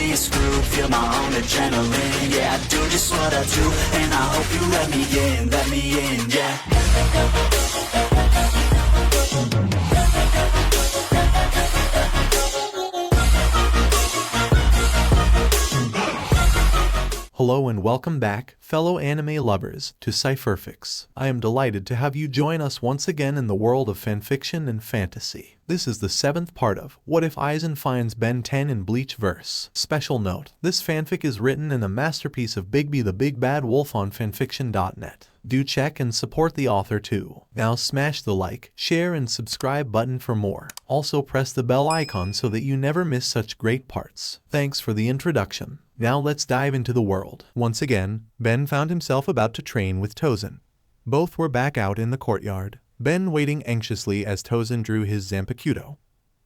be screwed, feel my own adrenaline. Yeah, I do just what I do, and I hope you let me in, yeah. Hello and welcome back, fellow anime lovers, to Cypherfics. I am delighted to have you join us once again in the world of fanfiction and fantasy. This is the 7th part of What If Aizen Finds BEN10 in Bleach Verse. Special note, this fanfic is written in a masterpiece of Bigby the Big Bad Wolf on fanfictionnet. Do check and support the author too. Now smash the like, share and subscribe button for more. Also press the bell icon so that you never miss such great parts. Thanks for the introduction. Now let's dive into the world. Once again, Ben found himself about to train with Tozen. Both were back out in the courtyard, Ben waiting anxiously as Tozen drew his Zanpakuto.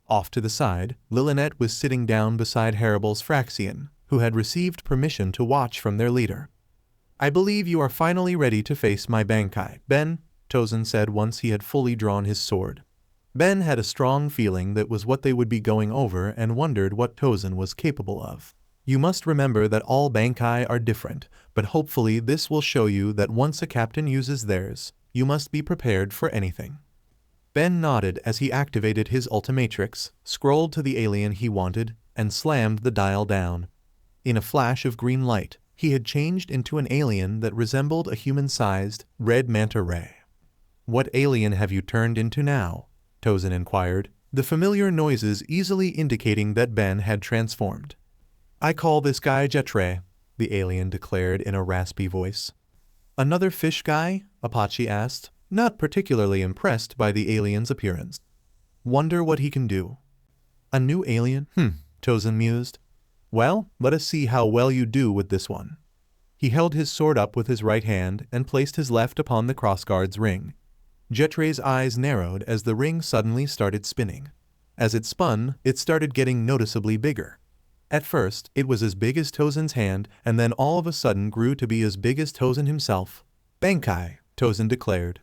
Off to the side, Lilinet was sitting down beside Haribel's Fraxian, who had received permission to watch from their leader. "I believe you are finally ready to face my Bankai, Ben," Tozen said once he had fully drawn his sword. Ben had a strong feeling that was what they would be going over and wondered what Tozen was capable of. You must remember that all Bankai are different, but hopefully this will show you that once a captain uses theirs, you must be prepared for anything. Ben nodded as he activated his Ultimatrix, scrolled to the alien he wanted, and slammed the dial down. In a flash of green light, he had changed into an alien that resembled a human-sized, red manta ray. "What alien have you turned into now?" Tozen inquired, the familiar noises easily indicating that Ben had transformed. "I call this guy Jetray," the alien declared in a raspy voice. "Another fish guy?" Apache asked, not particularly impressed by the alien's appearance. "Wonder what he can do." "A new alien? Tozen mused. "Well, let us see how well you do with this one." He held his sword up with his right hand and placed his left upon the crossguard's ring. Jetray's eyes narrowed as the ring suddenly started spinning. As it spun, it started getting noticeably bigger. At first, it was as big as Tozen's hand, and then all of a sudden grew to be as big as Tozen himself. "Bankai," Tozen declared.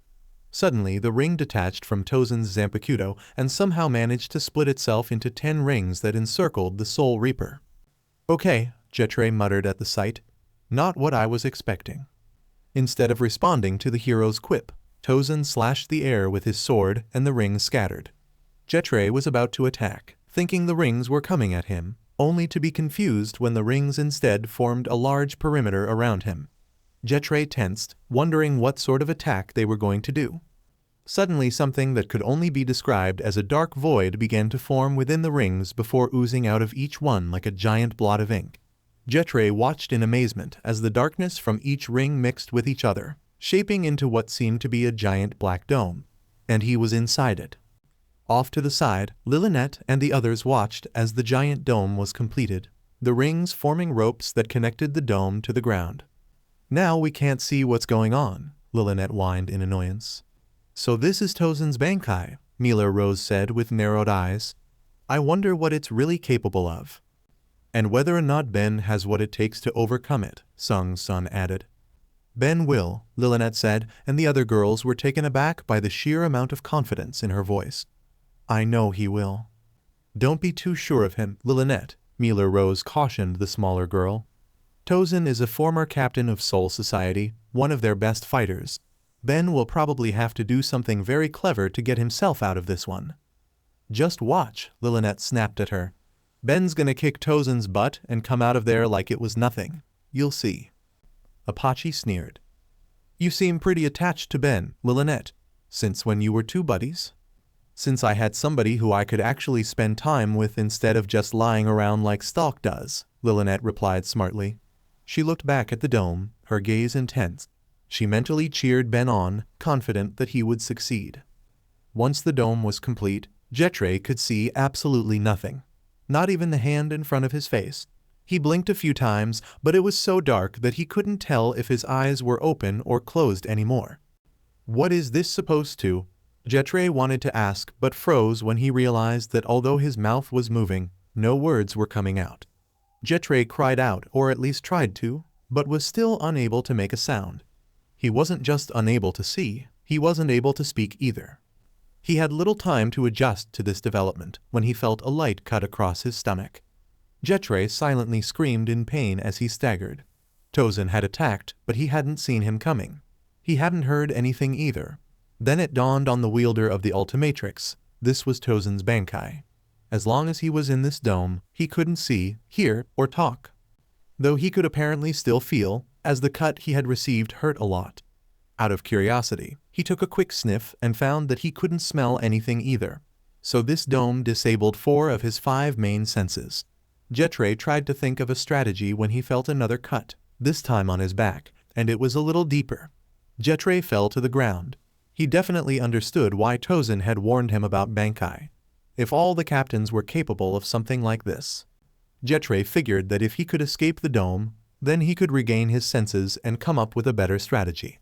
Suddenly, the ring detached from Tozen's Zanpakuto and somehow managed to split itself into 10 rings that encircled the Soul Reaper. "Okay," Jetray muttered at the sight. "Not what I was expecting." Instead of responding to the hero's quip, Tozen slashed the air with his sword and the rings scattered. Jetray was about to attack, thinking the rings were coming at him, only to be confused when the rings instead formed a large perimeter around him. Jetray tensed, wondering what sort of attack they were going to do. Suddenly something that could only be described as a dark void began to form within the rings before oozing out of each one like a giant blot of ink. Jetray watched in amazement as the darkness from each ring mixed with each other, shaping into what seemed to be a giant black dome. And he was inside it. Off to the side, Lilinet and the others watched as the giant dome was completed, the rings forming ropes that connected the dome to the ground. "Now we can't see what's going on," Lilinet whined in annoyance. "So this is Tozen's Bankai," Mila Rose said with narrowed eyes. "I wonder what it's really capable of." "And whether or not Ben has what it takes to overcome it," Sung's son added. "Ben will," Lilinet said, and the other girls were taken aback by the sheer amount of confidence in her voice. "I know he will." "Don't be too sure of him, Lilinet," Mila Rose cautioned the smaller girl. "Tozen is a former captain of Soul Society, one of their best fighters. Ben will probably have to do something very clever to get himself out of this one." "Just watch," Lilinet snapped at her. "Ben's gonna kick Tozen's butt and come out of there like it was nothing. You'll see." Apache sneered. "You seem pretty attached to Ben, Lilinet. Since when you were two buddies?" "Since I had somebody who I could actually spend time with instead of just lying around like Stalk does," Lilinet replied smartly. She looked back at the dome, her gaze intense. She mentally cheered Ben on, confident that he would succeed. Once the dome was complete, Jetray could see absolutely nothing. Not even the hand in front of his face. He blinked a few times, but it was so dark that he couldn't tell if his eyes were open or closed anymore. "What is this supposed to?" Jetray wanted to ask but froze when he realized that although his mouth was moving, no words were coming out. Jetray cried out, or at least tried to, but was still unable to make a sound. He wasn't just unable to see, he wasn't able to speak either. He had little time to adjust to this development when he felt a light cut across his stomach. Jetray silently screamed in pain as he staggered. Tozen had attacked, but he hadn't seen him coming. He hadn't heard anything either. Then it dawned on the wielder of the Ultimatrix. This was Tozen's Bankai. As long as he was in this dome, he couldn't see, hear, or talk. Though he could apparently still feel, as the cut he had received hurt a lot. Out of curiosity, he took a quick sniff and found that he couldn't smell anything either. So this dome disabled 4 of his 5 main senses. Jetray tried to think of a strategy when he felt another cut, this time on his back, and it was a little deeper. Jetray fell to the ground. He definitely understood why Tozen had warned him about Bankai. If all the captains were capable of something like this. Jetray figured that if he could escape the dome, then he could regain his senses and come up with a better strategy.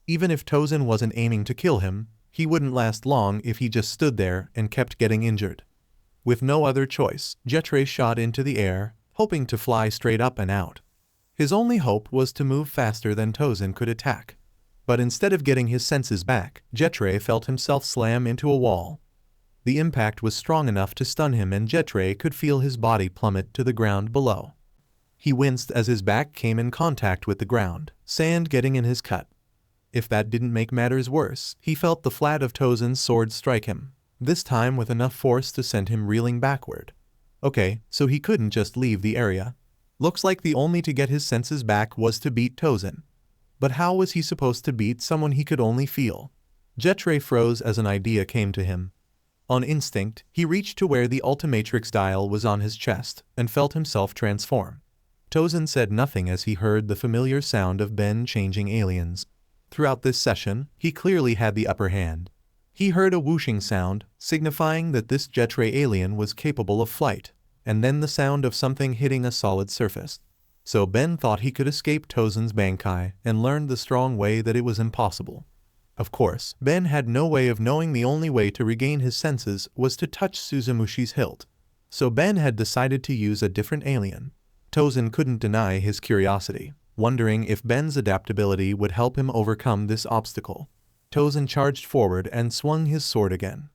Even if Tozen wasn't aiming to kill him, he wouldn't last long if he just stood there and kept getting injured. With no other choice, Jetray shot into the air, hoping to fly straight up and out. His only hope was to move faster than Tozen could attack. But instead of getting his senses back, Jetray felt himself slam into a wall. The impact was strong enough to stun him and Jetray could feel his body plummet to the ground below. He winced as his back came in contact with the ground, sand getting in his cut. If that didn't make matters worse, he felt the flat of Tozen's sword strike him, this time with enough force to send him reeling backward. Okay, so he couldn't just leave the area. Looks like the only to get his senses back was to beat Tozen. But how was he supposed to beat someone he could only feel? Jetray froze as an idea came to him. On instinct, he reached to where the Ultimatrix dial was on his chest and felt himself transform. Tozen said nothing as he heard the familiar sound of Ben changing aliens. Throughout this session, he clearly had the upper hand. He heard a whooshing sound, signifying that this Jetray alien was capable of flight, and then the sound of something hitting a solid surface. So Ben thought he could escape Tozen's Bankai and learned the strong way that it was impossible. Of course, Ben had no way of knowing the only way to regain his senses was to touch Suzumushi's hilt. So Ben had decided to use a different alien. Tozen couldn't deny his curiosity, wondering if Ben's adaptability would help him overcome this obstacle. Tozen charged forward and swung his sword again.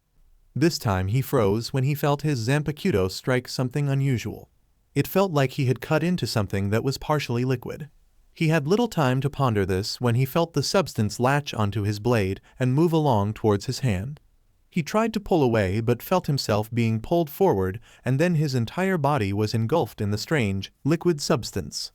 This time he froze when he felt his Zanpakuto strike something unusual. It felt like he had cut into something that was partially liquid. He had little time to ponder this when he felt the substance latch onto his blade and move along towards his hand. He tried to pull away but felt himself being pulled forward, and then his entire body was engulfed in the strange, liquid substance.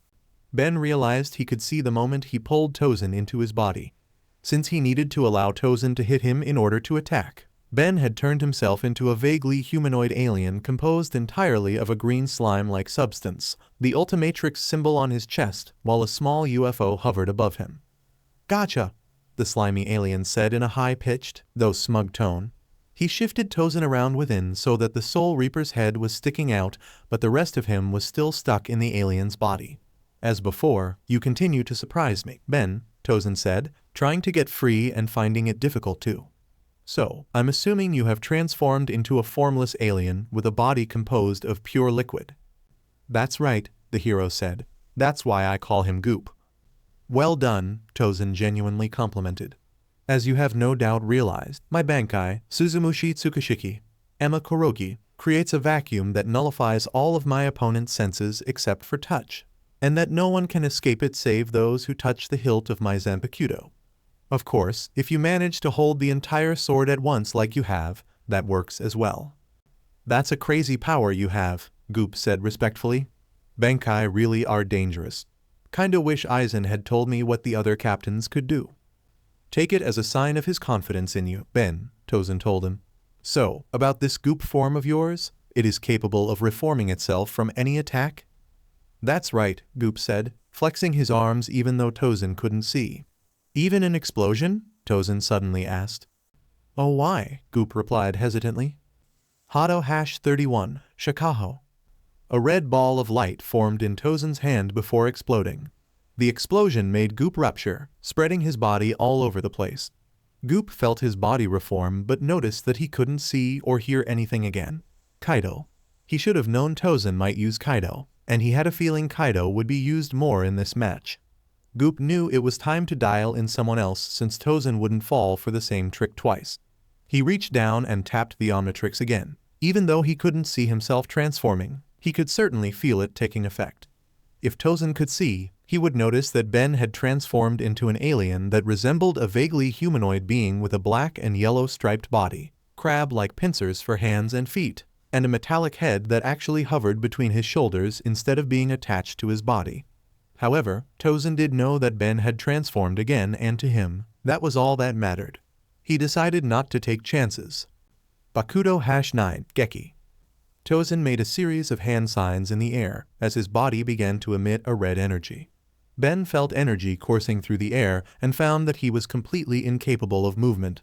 Ben realized he could see the moment he pulled Tozen into his body. Since he needed to allow Tozen to hit him in order to attack, Ben had turned himself into a vaguely humanoid alien composed entirely of a green slime-like substance, the Ultimatrix symbol on his chest, while a small UFO hovered above him. "Gotcha," the slimy alien said in a high-pitched, though smug tone. He shifted Tozen around within so that the Soul Reaper's head was sticking out, but the rest of him was still stuck in the alien's body. "As before, you continue to surprise me, Ben," Tozen said, trying to get free and finding it difficult to. "So, I'm assuming you have transformed into a formless alien with a body composed of pure liquid." "That's right," the hero said. "That's why I call him Goop." "Well done," Tozen genuinely complimented. "As you have no doubt realized, my Bankai, Suzumushi Tsukushiki, Emma Kurogi, creates a vacuum that nullifies all of my opponent's senses except for touch, and that no one can escape it save those who touch the hilt of my Zanpakuto. Of course, if you manage to hold the entire sword at once like you have, that works as well." "That's a crazy power you have," Goop said respectfully. "Bankai really are dangerous. Kinda wish Aizen had told me what the other captains could do." "Take it as a sign of his confidence in you, Ben," Tozen told him. "So, about this Goop form of yours, it is capable of reforming itself from any attack?" "That's right," Goop said, flexing his arms even though Tozen couldn't see. "Even an explosion?" Tozen suddenly asked. "Oh, why?" Goop replied hesitantly. Hado-31, Shikaho. A red ball of light formed in Tozen's hand before exploding. The explosion made Goop rupture, spreading his body all over the place. Goop felt his body reform but noticed that he couldn't see or hear anything again. Kaido. He should have known Tozen might use Kaido, and he had a feeling Kaido would be used more in this match. Goop knew it was time to dial in someone else since Tozen wouldn't fall for the same trick twice. He reached down and tapped the OMNITRIX again. Even though he couldn't see himself transforming, He could certainly feel it taking effect. If Tozen could see, he would notice that Ben had transformed into an alien that resembled a vaguely humanoid being with a black and yellow striped body, crab-like pincers for hands and feet, and a metallic head that actually hovered between his shoulders instead of being attached to his body. However, Tozen did know that Ben had transformed again, and to him, that was all that mattered. He decided not to take chances. Bakudo-9 Geki. Tozen made a series of hand signs in the air as his body began to emit a red energy. Ben felt energy coursing through the air and found that he was completely incapable of movement.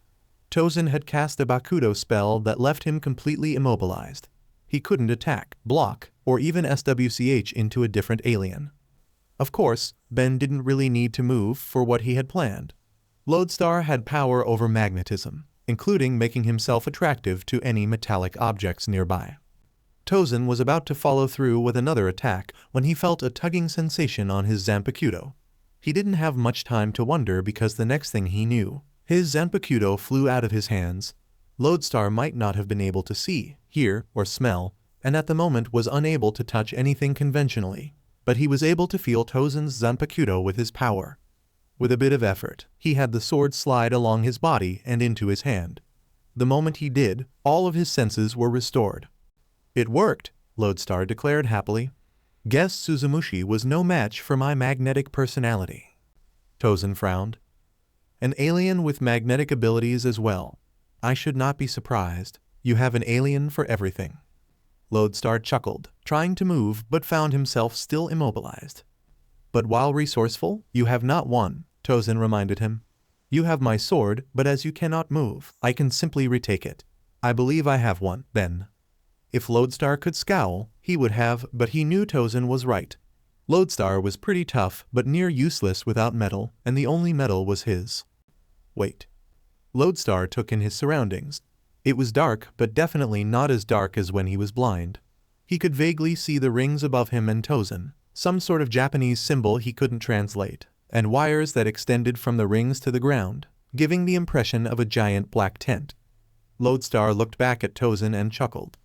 Tozen had cast a Bakudo spell that left him completely immobilized. He couldn't attack, block, or even SWCH into a different alien. Of course, Ben didn't really need to move for what he had planned. Lodestar had power over magnetism, including making himself attractive to any metallic objects nearby. Tozen was about to follow through with another attack when he felt a tugging sensation on his Zanpakuto. He didn't have much time to wonder because the next thing he knew, his Zanpakuto flew out of his hands. Lodestar might not have been able to see, hear, or smell, and at the moment was unable to touch anything conventionally, but he was able to feel Tozen's Zanpakuto with his power. With a bit of effort, he had the sword slide along his body and into his hand. The moment he did, all of his senses were restored. "It worked," Lodestar declared happily. "Guess Suzumushi was no match for my magnetic personality." Tozen frowned. "An alien with magnetic abilities as well. I should not be surprised. You have an alien for everything." Lodestar chuckled, trying to move but found himself still immobilized. "But while resourceful, you have not one," Tozen reminded him. "You have my sword, but as you cannot move, I can simply retake it. I believe I have one, then." If Lodestar could scowl, he would have, but he knew Tozen was right. Lodestar was pretty tough but near useless without metal, and the only metal was his. Wait. Lodestar took in his surroundings. It was dark, but definitely not as dark as when he was blind. He could vaguely see the rings above him and Tozen, some sort of Japanese symbol he couldn't translate, and wires that extended from the rings to the ground, giving the impression of a giant black tent. Lodestar looked back at Tozen and chuckled.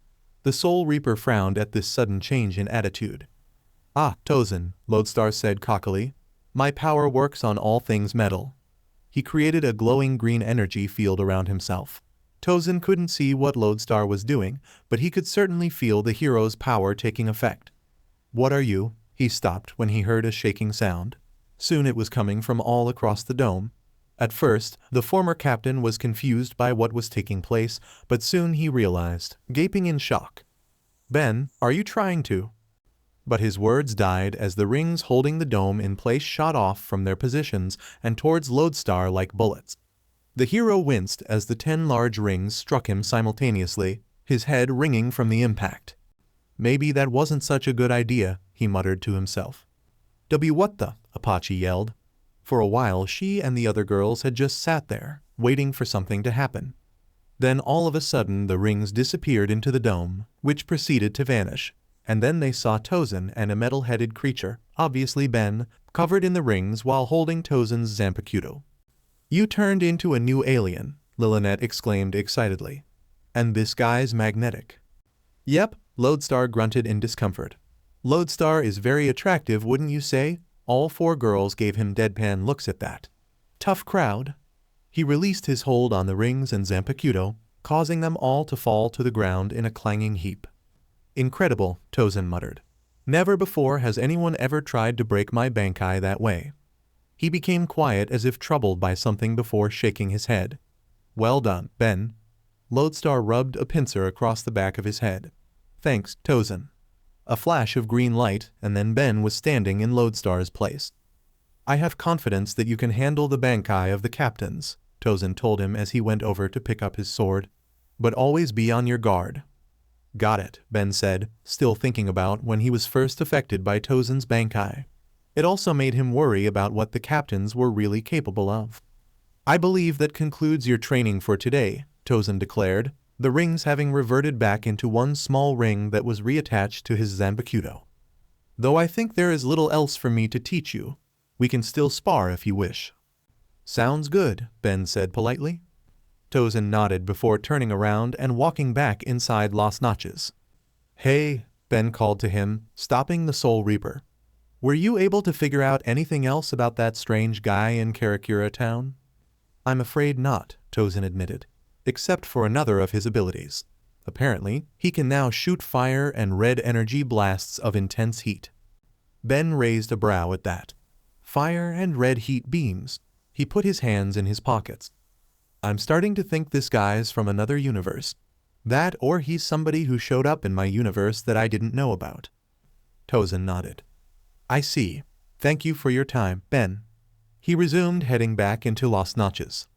The Soul Reaper frowned at this sudden change in attitude. "Ah, Tozen," Lodestar said cockily. "My power works on all things metal." He created a glowing green energy field around himself. Tozen couldn't see what Lodestar was doing, but he could certainly feel the hero's power taking effect. "What are you?" He stopped when he heard a shaking sound. Soon it was coming from all across the dome. At first, the former captain was confused by what was taking place, but soon he realized, gaping in shock. "Ben, are you trying to?" But his words died as the rings holding the dome in place shot off from their positions and towards Lodestar like bullets. The hero winced as the 10 large rings struck him simultaneously, his head ringing from the impact. "Maybe that wasn't such a good idea," he muttered to himself. What the?" Apache yelled. For a while she and the other girls had just sat there, waiting for something to happen. Then all of a sudden the rings disappeared into the dome, which proceeded to vanish, and then they saw Tozen and a metal-headed creature, obviously Ben, covered in the rings while holding Tozen's Zanpakuto. "You turned into a new alien," Lillinet exclaimed excitedly. "And this guy's magnetic." "Yep," Lodestar grunted in discomfort. "Lodestar is very attractive, wouldn't you say?" All 4 girls gave him deadpan looks at that. "Tough crowd." He released his hold on the rings and Zanpakuto, causing them all to fall to the ground in a clanging heap. "Incredible," Tozen muttered. "Never before has anyone ever tried to break my Bankai that way." He became quiet as if troubled by something before shaking his head. "Well done, Ben." Lodestar rubbed a pincer across the back of his head. "Thanks, Tozen." A flash of green light, and then Ben was standing in Lodestar's place. "I have confidence that you can handle the Bankai of the captains," Tozen told him as he went over to pick up his sword. "But always be on your guard." "Got it," Ben said, still thinking about when he was first affected by Tozen's Bankai. It also made him worry about what the captains were really capable of. "I believe that concludes your training for today," Tozen declared, the rings having reverted back into one small ring that was reattached to his Zanpakuto. "Though I think there is little else for me to teach you. We can still spar if you wish." "Sounds good," Ben said politely. Tozen nodded before turning around and walking back inside Los Notches. "Hey," Ben called to him, stopping the Soul Reaper. Were you able to figure out anything else about that strange guy in Karakura town? I'm afraid not, Tozen admitted, except for another of his abilities. Apparently, he can now shoot fire and red energy blasts of intense heat. Ben raised a brow at that. Fire and red heat beams. He put his hands in his pockets. I'm starting to think this guy's from another universe. That or he's somebody who showed up in my universe that I didn't know about. Tozen nodded. I see. Thank you for your time, Ben. He resumed, heading back into Las Noches.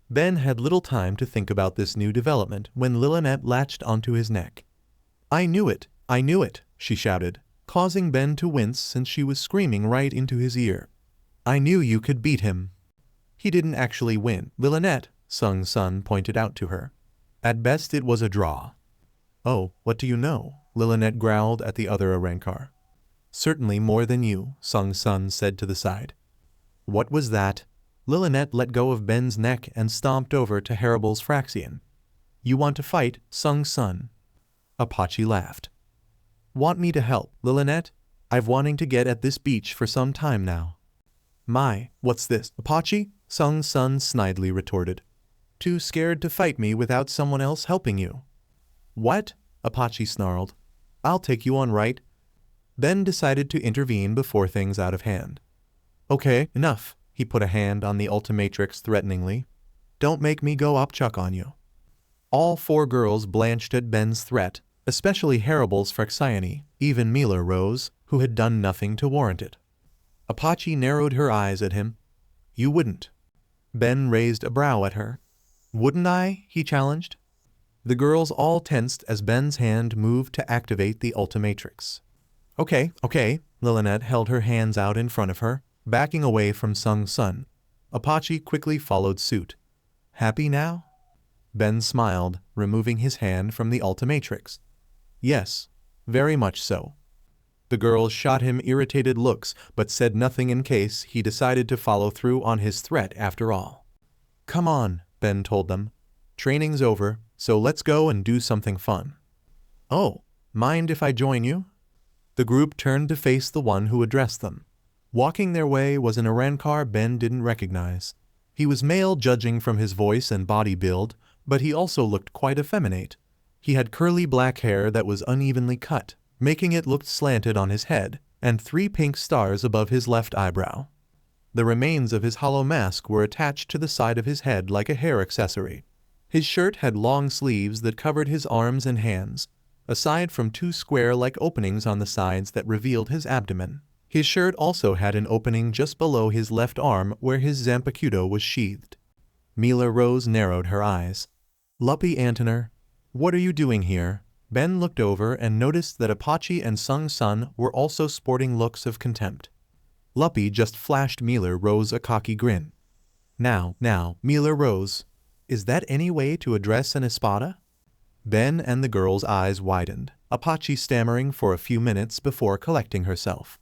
Ben had little time to think about this new development when Lillianette latched onto his neck. I knew it, she shouted, causing Ben to wince since she was screaming right into his ear. I knew you could beat him. He didn't actually win, Lillianette, Sung Sun pointed out to her. At best it was a draw. Oh, what do you know? Lillianette growled at the other Arrancar. Certainly more than you, Sung Sun said to the side. What was that? Lillianette let go of Ben's neck and stomped over to Haribel's Fraxian. You want to fight, Sung Sun? Apache laughed. Want me to help, Lillianette? I've wanting to get at this beach for some time now. My, what's this, Apache? Sung Sun snidely retorted. Too scared to fight me without someone else helping you. What? Apache snarled. I'll take you on, right? Ben decided to intervene before things out of hand. Okay, enough. He put a hand on the Ultimatrix threateningly. Don't make me go upchuck on you. All four girls blanched at Ben's threat, especially Haribel's Fraxiani. Even Mila rose, who had done nothing to warrant it. Apache narrowed her eyes at him. You wouldn't. Ben raised a brow at her. Wouldn't I? He challenged. The girls all tensed as Ben's hand moved to activate the Ultimatrix. Okay, Lillianette held her hands out in front of her, backing away from Sung Sun. Apache quickly followed suit. Happy now? Ben smiled, removing his hand from the Ultimatrix. Yes, very much so. The girls shot him irritated looks, but said nothing in case he decided to follow through on his threat after all. Come on, Ben told them. Training's over, so let's go and do something fun. Oh, mind if I join you? The group turned to face the one who addressed them. Walking their way was an Arrancar Ben didn't recognize. He was male judging from his voice and body build, but he also looked quite effeminate. He had curly black hair that was unevenly cut, making it look slanted on his head, and 3 pink stars above his left eyebrow. The remains of his hollow mask were attached to the side of his head like a hair accessory. His shirt had long sleeves that covered his arms and hands, aside from 2 square-like openings on the sides that revealed his abdomen. His shirt also had an opening just below his left arm where his Zanpakuto was sheathed. Mila Rose narrowed her eyes. Luppy Antoner, what are you doing here? Ben looked over and noticed that Apache and Sung Sun were also sporting looks of contempt. Luppy just flashed Mila Rose a cocky grin. Now, Mila Rose, is that any way to address an espada? Ben and the girl's eyes widened, Apache stammering for a few minutes before collecting herself.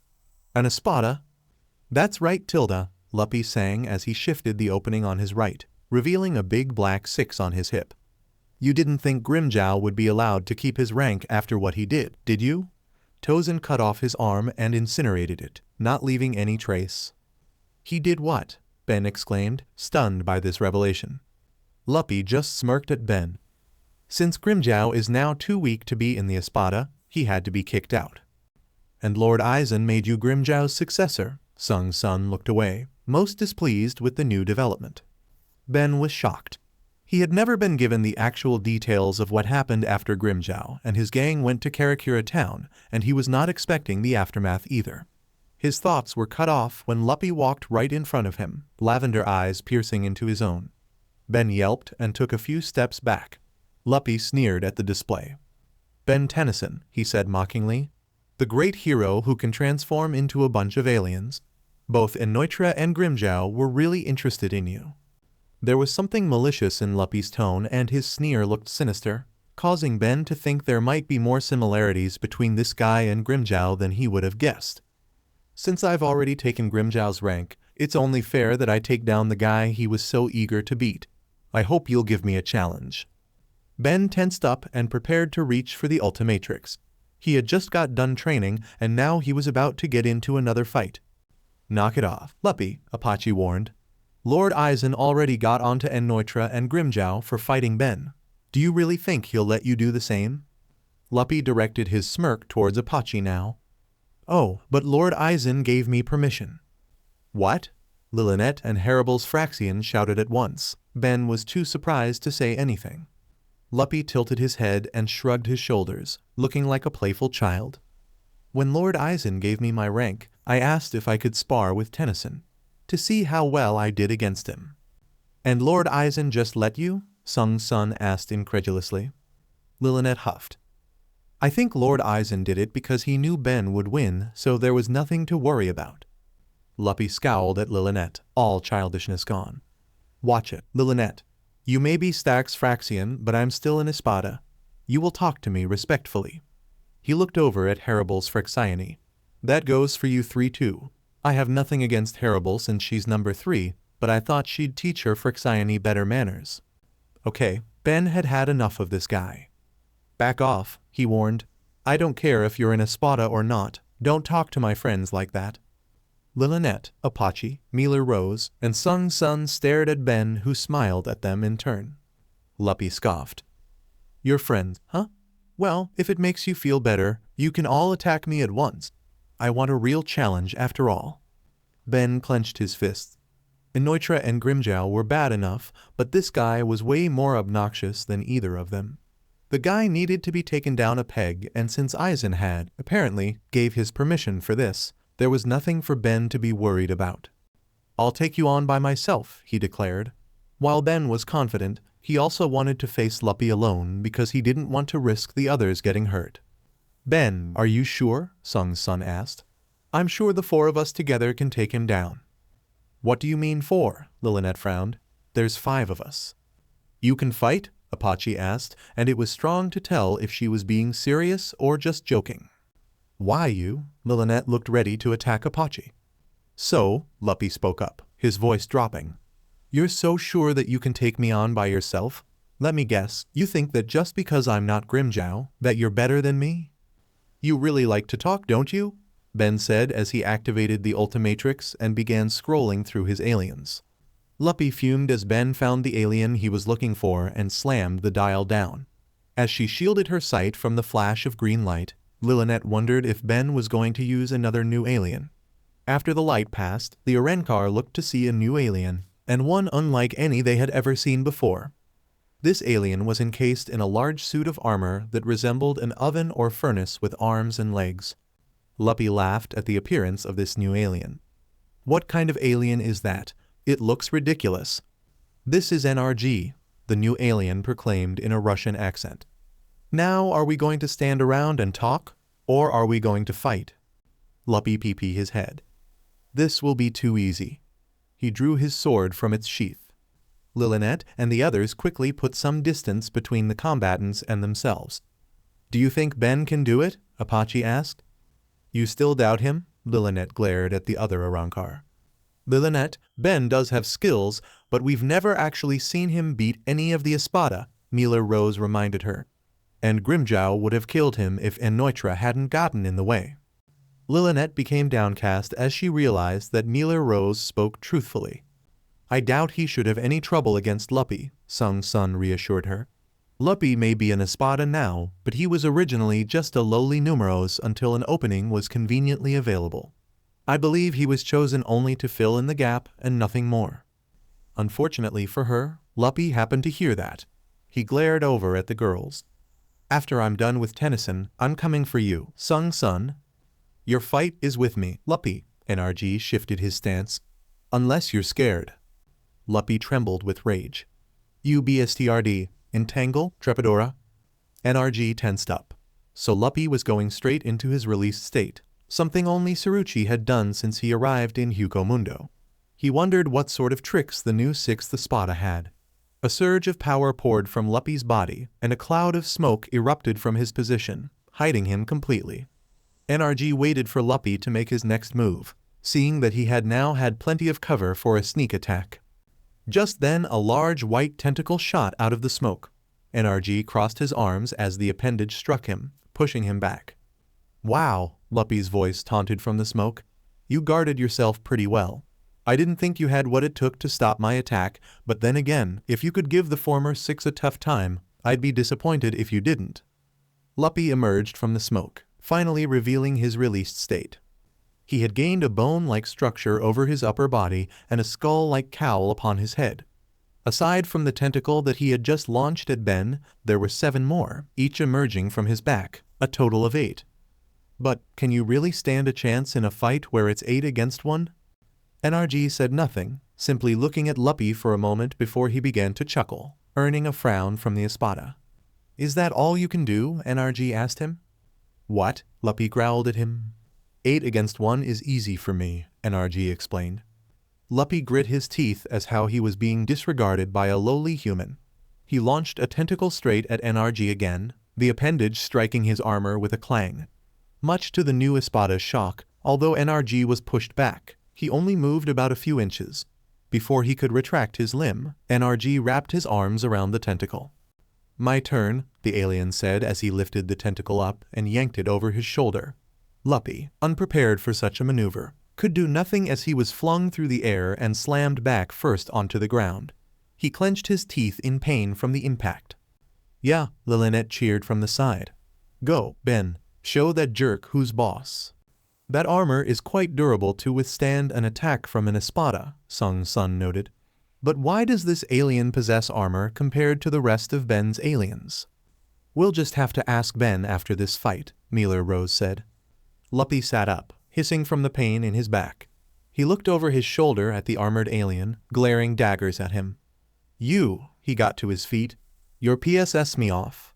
An espada? That's right, Tilda, Luppy sang as he shifted the opening on his right, revealing a big black 6 on his hip. You didn't think Grimmjow would be allowed to keep his rank after what he did you? Tozen cut off his arm and incinerated it, not leaving any trace. He did what? Ben exclaimed, stunned by this revelation. Luppy just smirked at Ben. Since Grimmjow is now too weak to be in the espada, he had to be kicked out. And Lord Aizen made you Grimmjow's successor. Sung Sun looked away, most displeased with the new development. Ben was shocked. He had never been given the actual details of what happened after Grimmjow and his gang went to Karakura town, and he was not expecting the aftermath either. His thoughts were cut off when Luppy walked right in front of him, lavender eyes piercing into his own. Ben yelped and took a few steps back. Luppy sneered at the display. Ben Tennyson, he said mockingly. The great hero who can transform into a bunch of aliens. Both Enoitra and Grimmjow were really interested in you. There was something malicious in Luppy's tone and his sneer looked sinister, causing Ben to think there might be more similarities between this guy and Grimmjow than he would have guessed. Since I've already taken Grimmjow's rank, it's only fair that I take down the guy he was so eager to beat. I hope you'll give me a challenge. Ben tensed up and prepared to reach for the Ultimatrix. He had just got done training, and now he was about to get into another fight. Knock it off, Luppy, Apache warned. Lord Aizen already got onto OMNITRIX and Grimmjow for fighting Ben. Do you really think he'll let you do the same? Luppy directed his smirk towards Apache now. Oh, but Lord Aizen gave me permission. What? Lilinet and Harible's Fraxian shouted at once. Ben was too surprised to say anything. Luppy tilted his head and shrugged his shoulders, looking like a playful child. When Lord Aizen gave me my rank, I asked if I could spar with Tennyson, to see how well I did against him. And Lord Aizen just let you? Sung Sun asked incredulously. Lilinet huffed. I think Lord Aizen did it because he knew Ben would win, so there was nothing to worry about. Luppy scowled at Lilinet, all childishness gone. Watch it, Lilinet. You may be Stax Fraxian, but I'm still an Espada. You will talk to me respectfully. He looked over at Harible's Fraxiani. That goes for you three too. I have nothing against Haribel since she's number 3, but I thought she'd teach her Fraxiani better manners. Okay, Ben had had enough of this guy. Back off, he warned. I don't care if you're an Espada or not, don't talk to my friends like that. Lilinet, Apache, Mealer Rose, and Sung Sun stared at Ben, who smiled at them in turn. Luppy scoffed. Your friends, huh? Well, if it makes you feel better, you can all attack me at once. I want a real challenge after all. Ben clenched his fists. OMNITRIX and Grimmjow were bad enough, but this guy was way more obnoxious than either of them. The guy needed to be taken down a peg, and since Aizen had, apparently, gave his permission for this, there was nothing for Ben to be worried about. I'll take you on by myself, he declared. While Ben was confident, he also wanted to face Luppy alone because he didn't want to risk the others getting hurt. Ben, are you sure? Sung Sun asked. I'm sure the 4 of us together can take him down. What do you mean 4? Lilinet frowned. There's 5 of us. You can fight? Apache asked, and it was strong to tell if she was being serious or just joking. Why you? Lilinet looked ready to attack Apache. So, Luppy spoke up, his voice dropping. You're so sure that you can take me on by yourself? Let me guess, you think that just because I'm not Grimmjow, that you're better than me? You really like to talk, don't you? Ben said as he activated the Ultimatrix and began scrolling through his aliens. Luppy fumed as Ben found the alien he was looking for and slammed the dial down. As she shielded her sight from the flash of green light, Lilinet wondered if Ben was going to use another new alien. After the light passed, the Arenkar looked to see a new alien, and one unlike any they had ever seen before. This alien was encased in a large suit of armor that resembled an oven or furnace with arms and legs. Luppy laughed at the appearance of this new alien. What kind of alien is that? It looks ridiculous. This is NRG, the new alien proclaimed in a Russian accent. Now are we going to stand around and talk, or are we going to fight? Luppy pee his head. This will be too easy. He drew his sword from its sheath. Lilinet and the others quickly put some distance between the combatants and themselves. Do you think Ben can do it? Apache asked. You still doubt him? Lilinet glared at the other Arenkar. Lilinet, Ben does have skills, but we've never actually seen him beat any of the Espada, Mealer Rose reminded her. And Grimmjow would have killed him if OMNITRIX hadn't gotten in the way. Lilinet became downcast as she realized that Mealer Rose spoke truthfully. I doubt he should have any trouble against Luppy, Sung Sun reassured her. Luppy may be an Espada now, but he was originally just a lowly numeros until an opening was conveniently available. I believe he was chosen only to fill in the gap and nothing more. Unfortunately for her, Luppy happened to hear that. He glared over at the girls. After I'm done with Tennyson, I'm coming for you, Sung Sun. Your fight is with me, Luppy. NRG shifted his stance. Unless you're scared. Luppy trembled with rage. You BSTRD, Entangle, Trepidora. NRG tensed up. So Luppy was going straight into his released state, something only Saruchi had done since he arrived in Hugo Mundo. He wondered what sort of tricks the new 6th Espada had. A surge of power poured from Luppy's body, and a cloud of smoke erupted from his position, hiding him completely. NRG waited for Luppy to make his next move, seeing that he had now had plenty of cover for a sneak attack. Just then a large white tentacle shot out of the smoke. NRG crossed his arms as the appendage struck him, pushing him back. Wow, Luppy's voice taunted from the smoke. You guarded yourself pretty well. I didn't think you had what it took to stop my attack, but then again, if you could give the former 6 a tough time, I'd be disappointed if you didn't. Luppy emerged from the smoke, finally revealing his released state. He had gained a bone-like structure over his upper body and a skull-like cowl upon his head. Aside from the tentacle that he had just launched at Ben, there were 7 more, each emerging from his back, a total of 8. But can you really stand a chance in a fight where it's 8 against 1? NRG said nothing, simply looking at Luppy for a moment before he began to chuckle, earning a frown from the espada. Is that all you can do? NRG asked him. What? Luppy growled at him. 8 against 1 is easy for me, NRG explained. Luppy grit his teeth as how he was being disregarded by a lowly human. He launched a tentacle straight at NRG again, the appendage striking his armor with a clang. Much to the new espada's shock, although NRG was pushed back, he only moved about a few inches. Before he could retract his limb, NRG wrapped his arms around the tentacle. My turn, the alien said as he lifted the tentacle up and yanked it over his shoulder. Luppy, unprepared for such a maneuver, could do nothing as he was flung through the air and slammed back first onto the ground. He clenched his teeth in pain from the impact. Yeah, Lilinet cheered from the side. Go, Ben, show that jerk who's boss. That armor is quite durable to withstand an attack from an espada, Sung Sun noted. But why does this alien possess armor compared to the rest of Ben's aliens? We'll just have to ask Ben after this fight, Mealer Rose said. Luppy sat up, hissing from the pain in his back. He looked over his shoulder at the armored alien, glaring daggers at him. You, he got to his feet. Your PSS me off.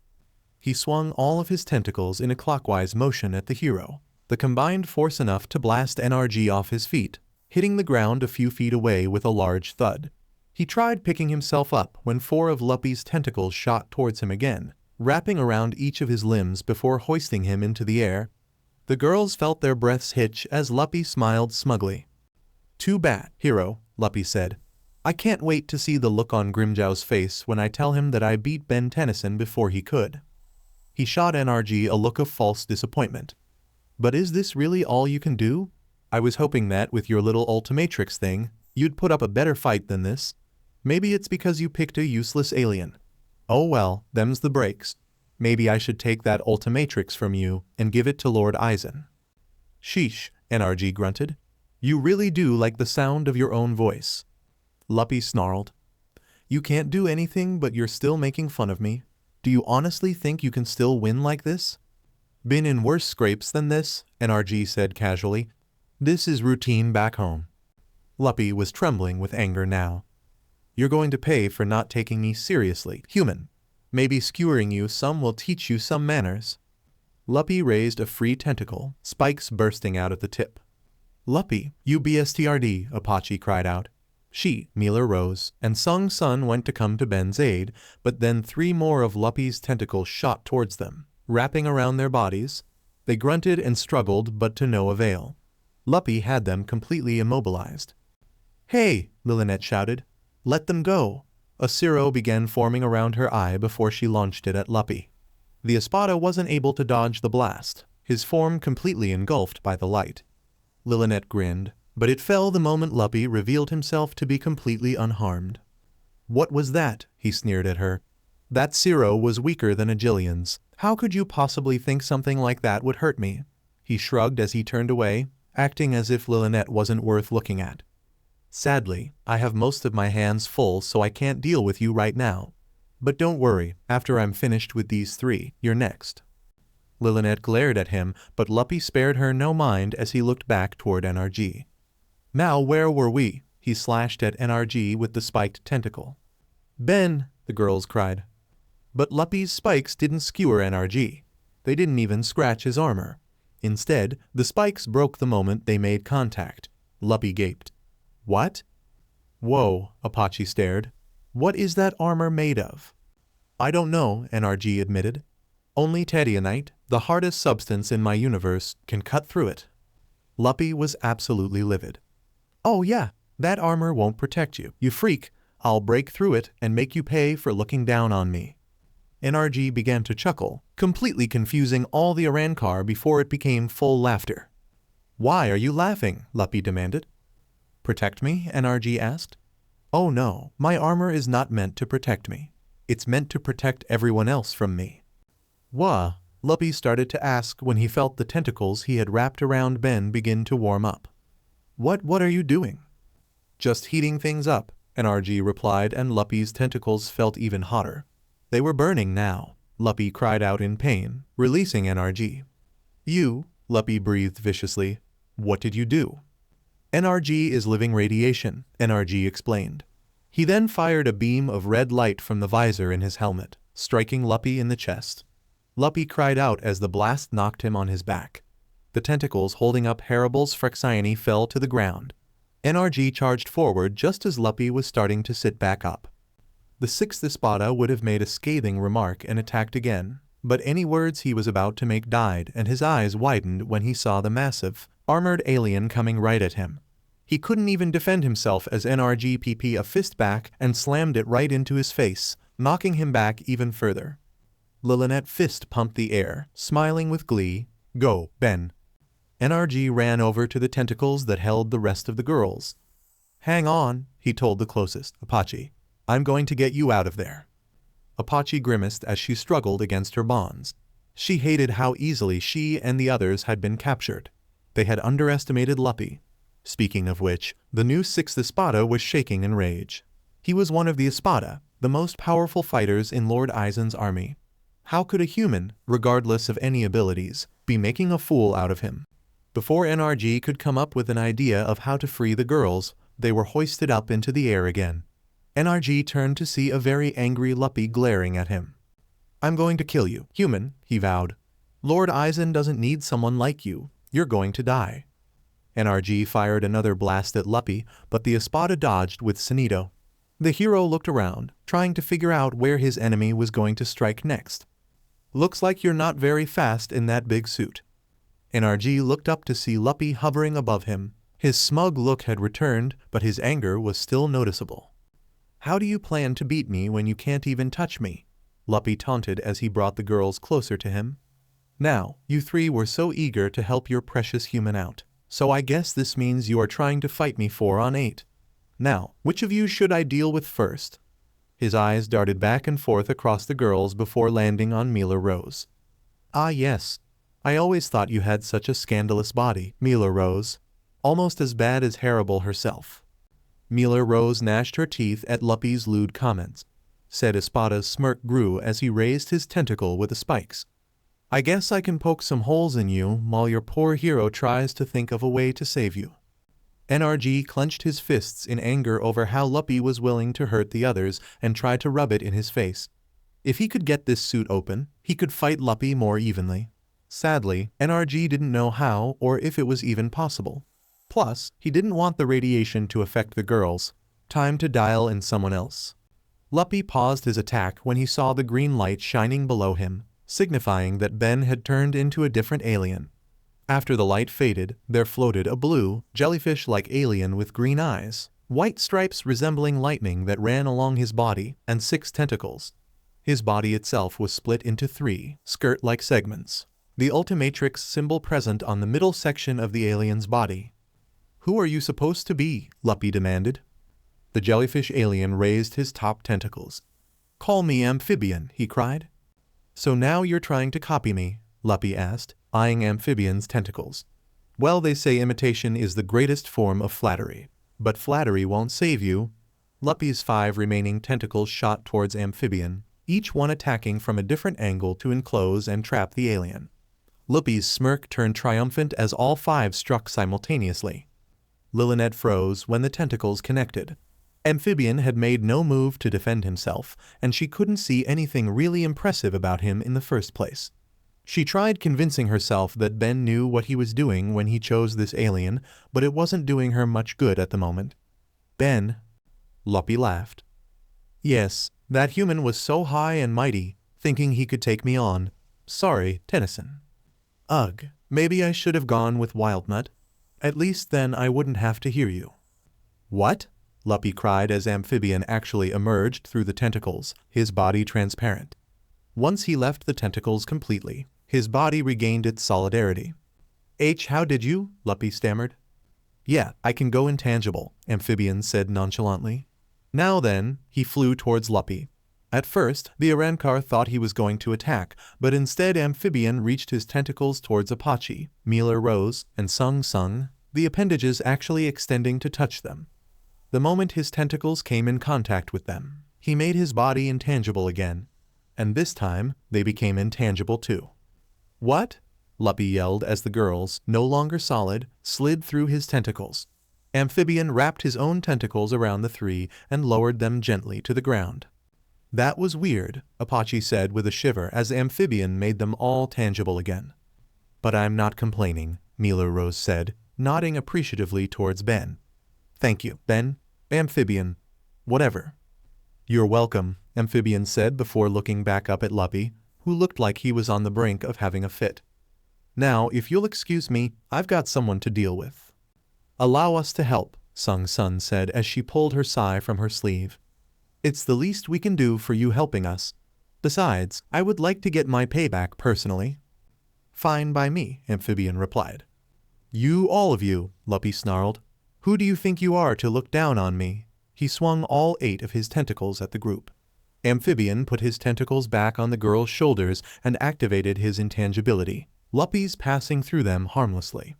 He swung all of his tentacles in a clockwise motion at the hero, the combined force enough to blast NRG off his feet, hitting the ground a few feet away with a large thud. He tried picking himself up when 4 of Luppy's tentacles shot towards him again, wrapping around each of his limbs before hoisting him into the air. The girls felt their breaths hitch as Luppy smiled smugly. Too bad, hero, Luppy said. I can't wait to see the look on Grimjow's face when I tell him that I beat BEN10 before he could. He shot NRG a look of false disappointment. But is this really all you can do? I was hoping that with your little Ultimatrix thing, you'd put up a better fight than this. Maybe it's because you picked a useless alien. Oh well, them's the breaks. Maybe I should take that Ultimatrix from you and give it to Lord Aizen. Sheesh, NRG grunted. You really do like the sound of your own voice. Luppy snarled. You can't do anything but you're still making fun of me. Do you honestly think you can still win like this? Been in worse scrapes than this, NRG said casually. This is routine back home. Luppy was trembling with anger now. You're going to pay for not taking me seriously, human. Maybe skewering you some will teach you some manners. Luppy raised a free tentacle, spikes bursting out at the tip. Luppy, you BSTRD, Apache cried out. She, Mealer rose, and Sung Sun went to come to Ben's aid, but then 3 more of Luppy's tentacles shot towards them, wrapping around their bodies. They grunted and struggled, but to no avail. Luppy had them completely immobilized. Hey, Lilinet shouted. Let them go. A cirro began forming around her eye before she launched it at Luppy. The espada wasn't able to dodge the blast, his form completely engulfed by the light. Lilinet grinned, but it fell the moment Luppy revealed himself to be completely unharmed. What was that? He sneered at her. That cirro was weaker than a Jillian's. How could you possibly think something like that would hurt me? He shrugged as he turned away, acting as if Lilinet wasn't worth looking at. Sadly, I have most of my hands full so I can't deal with you right now. But don't worry, after I'm finished with these 3, you're next. Lilinet glared at him, but Luppy spared her no mind as he looked back toward NRG. Now where were we? He slashed at NRG with the spiked tentacle. Ben, the girls cried. But Luppy's spikes didn't skewer NRG. They didn't even scratch his armor. Instead, the spikes broke the moment they made contact. Luppy gaped. What? Whoa, Apache stared. What is that armor made of? I don't know, NRG admitted. Only tedionite, the hardest substance in my universe, can cut through it. Luppy was absolutely livid. Oh yeah, that armor won't protect you, you freak. I'll break through it and make you pay for looking down on me. NRG began to chuckle, completely confusing all the Arankar before it became full laughter. "Why are you laughing?" Luppy demanded. "Protect me?" NRG asked. "Oh no, my armor is not meant to protect me. It's meant to protect everyone else from me." "Wha?" Luppy started to ask when he felt the tentacles he had wrapped around Ben begin to warm up. What are you doing?" "Just heating things up," NRG replied, and Luppy's tentacles felt even hotter. They were burning now. Luppy cried out in pain, releasing NRG. "You," Luppy breathed viciously. "What did you do?" "NRG is living radiation," NRG explained. He then fired a beam of red light from the visor in his helmet, striking Luppy in the chest. Luppy cried out as the blast knocked him on his back. The tentacles holding up Haribel's Frexione fell to the ground. NRG charged forward just as Luppy was starting to sit back up. The sixth Espada would have made a scathing remark and attacked again, but any words he was about to make died and his eyes widened when he saw the massive, armored alien coming right at him. He couldn't even defend himself as NRG pp a fist back and slammed it right into his face, knocking him back even further. Lilinet fist pumped the air, smiling with glee. "Go, Ben." NRG ran over to the tentacles that held the rest of the girls. "Hang on," he told the closest, Apache. "I'm going to get you out of there." Apache grimaced as she struggled against her bonds. She hated how easily she and the others had been captured. They had underestimated Luppy. Speaking of which, the new sixth Espada was shaking in rage. He was one of the Espada, the most powerful fighters in Lord Aizen's army. How could a human, regardless of any abilities, be making a fool out of him? Before NRG could come up with an idea of how to free the girls, they were hoisted up into the air again. NRG turned to see a very angry Luppy glaring at him. "I'm going to kill you, human," he vowed. "Lord Aizen doesn't need someone like you. You're going to die." NRG fired another blast at Luppy, but the Espada dodged with Sonido. The hero looked around, trying to figure out where his enemy was going to strike next. "Looks like you're not very fast in that big suit." NRG looked up to see Luppy hovering above him. His smug look had returned, but his anger was still noticeable. "How do you plan to beat me when you can't even touch me?" Luppy taunted as he brought the girls closer to him. "Now, you three were so eager to help your precious human out, so I guess this means you are trying to fight me 4-on-8. Now, which of you should I deal with first?" His eyes darted back and forth across the girls before landing on Mila Rose. "Ah yes. I always thought you had such a scandalous body, Mila Rose. Almost as bad as Haribel herself." Mila Rose gnashed her teeth at Luppy's lewd comments. Said Espada's smirk grew as he raised his tentacle with the spikes. "I guess I can poke some holes in you while your poor hero tries to think of a way to save you." NRG clenched his fists in anger over how Luppy was willing to hurt the others and tried to rub it in his face. If he could get this suit open, he could fight Luppy more evenly. Sadly, NRG didn't know how or if it was even possible. Plus, he didn't want the radiation to affect the girls. Time to dial in someone else. Luppy paused his attack when he saw the green light shining below him, signifying that Ben had turned into a different alien. After the light faded, there floated a blue, jellyfish-like alien with green eyes, white stripes resembling lightning that ran along his body, and 6 tentacles. His body itself was split into 3 skirt-like segments, the Ultimatrix symbol present on the middle section of the alien's body. "Who are you supposed to be?" Luppy demanded. The jellyfish alien raised his top tentacles. "Call me amphibian," he cried. "So now you're trying to copy me?" Luppy asked, eyeing amphibian's tentacles. "Well, they say imitation is the greatest form of flattery. But flattery won't save you." Luppy's 5 remaining tentacles shot towards amphibian, each one attacking from a different angle to enclose and trap the alien. Luppy's smirk turned triumphant as all 5 struck simultaneously. Lilinet froze when the tentacles connected. Amphibian had made no move to defend himself, and she couldn't see anything really impressive about him in the first place. She tried convincing herself that Ben knew what he was doing when he chose this alien, but it wasn't doing her much good at the moment. "Ben?" Luppy laughed. "Yes, that human was so high and mighty, thinking he could take me on. Sorry, Tennyson. Ugh, maybe I should have gone with Wildnut. At least then I wouldn't have to hear you." "What?" Luppy cried as Amphibian actually emerged through the tentacles, his body transparent. Once he left the tentacles completely, his body regained its solidarity. How did you? Luppy stammered. Yeah, I can go intangible, Amphibian said nonchalantly. Now then, he flew towards Luppy. At first, the Arankar thought he was going to attack, but instead Amphibian reached his tentacles towards Apache, Mealer Rose, and Sung Sung, the appendages actually extending to touch them. The moment his tentacles came in contact with them, he made his body intangible again, and this time, they became intangible too. What? Luppy yelled as the girls, no longer solid, slid through his tentacles. Amphibian wrapped his own tentacles around the three and lowered them gently to the ground. That was weird, Apache said with a shiver as Amphibian made them all tangible again. But I'm not complaining, Mealer Rose said, nodding appreciatively towards Ben. Thank you, Ben. Amphibian. Whatever. You're welcome, Amphibian said before looking back up at Luppy, who looked like he was on the brink of having a fit. Now, if you'll excuse me, I've got someone to deal with. Allow us to help, Sung Sun said as she pulled her sai from her sleeve. It's the least we can do for you helping us. Besides, I would like to get my payback personally. Fine by me, Amphibian replied. You all of you, Luppy snarled. Who do you think you are to look down on me? He swung all 8 of his tentacles at the group. Amphibian put his tentacles back on the girl's shoulders and activated his intangibility, Luppy's passing through them harmlessly.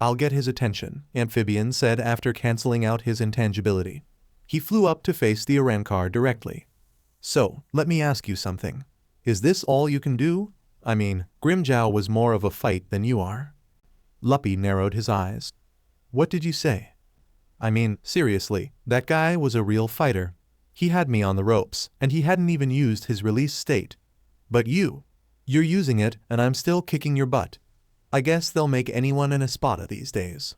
I'll get his attention, Amphibian said after canceling out his intangibility. He flew up to face the Arankar directly. So, let me ask you something. Is this all you can do? I mean, Grimjow was more of a fight than you are. Luppy narrowed his eyes. What did you say? I mean, seriously, that guy was a real fighter. He had me on the ropes, and he hadn't even used his release state. But you're using it, and I'm still kicking your butt. I guess they'll make anyone an espada these days.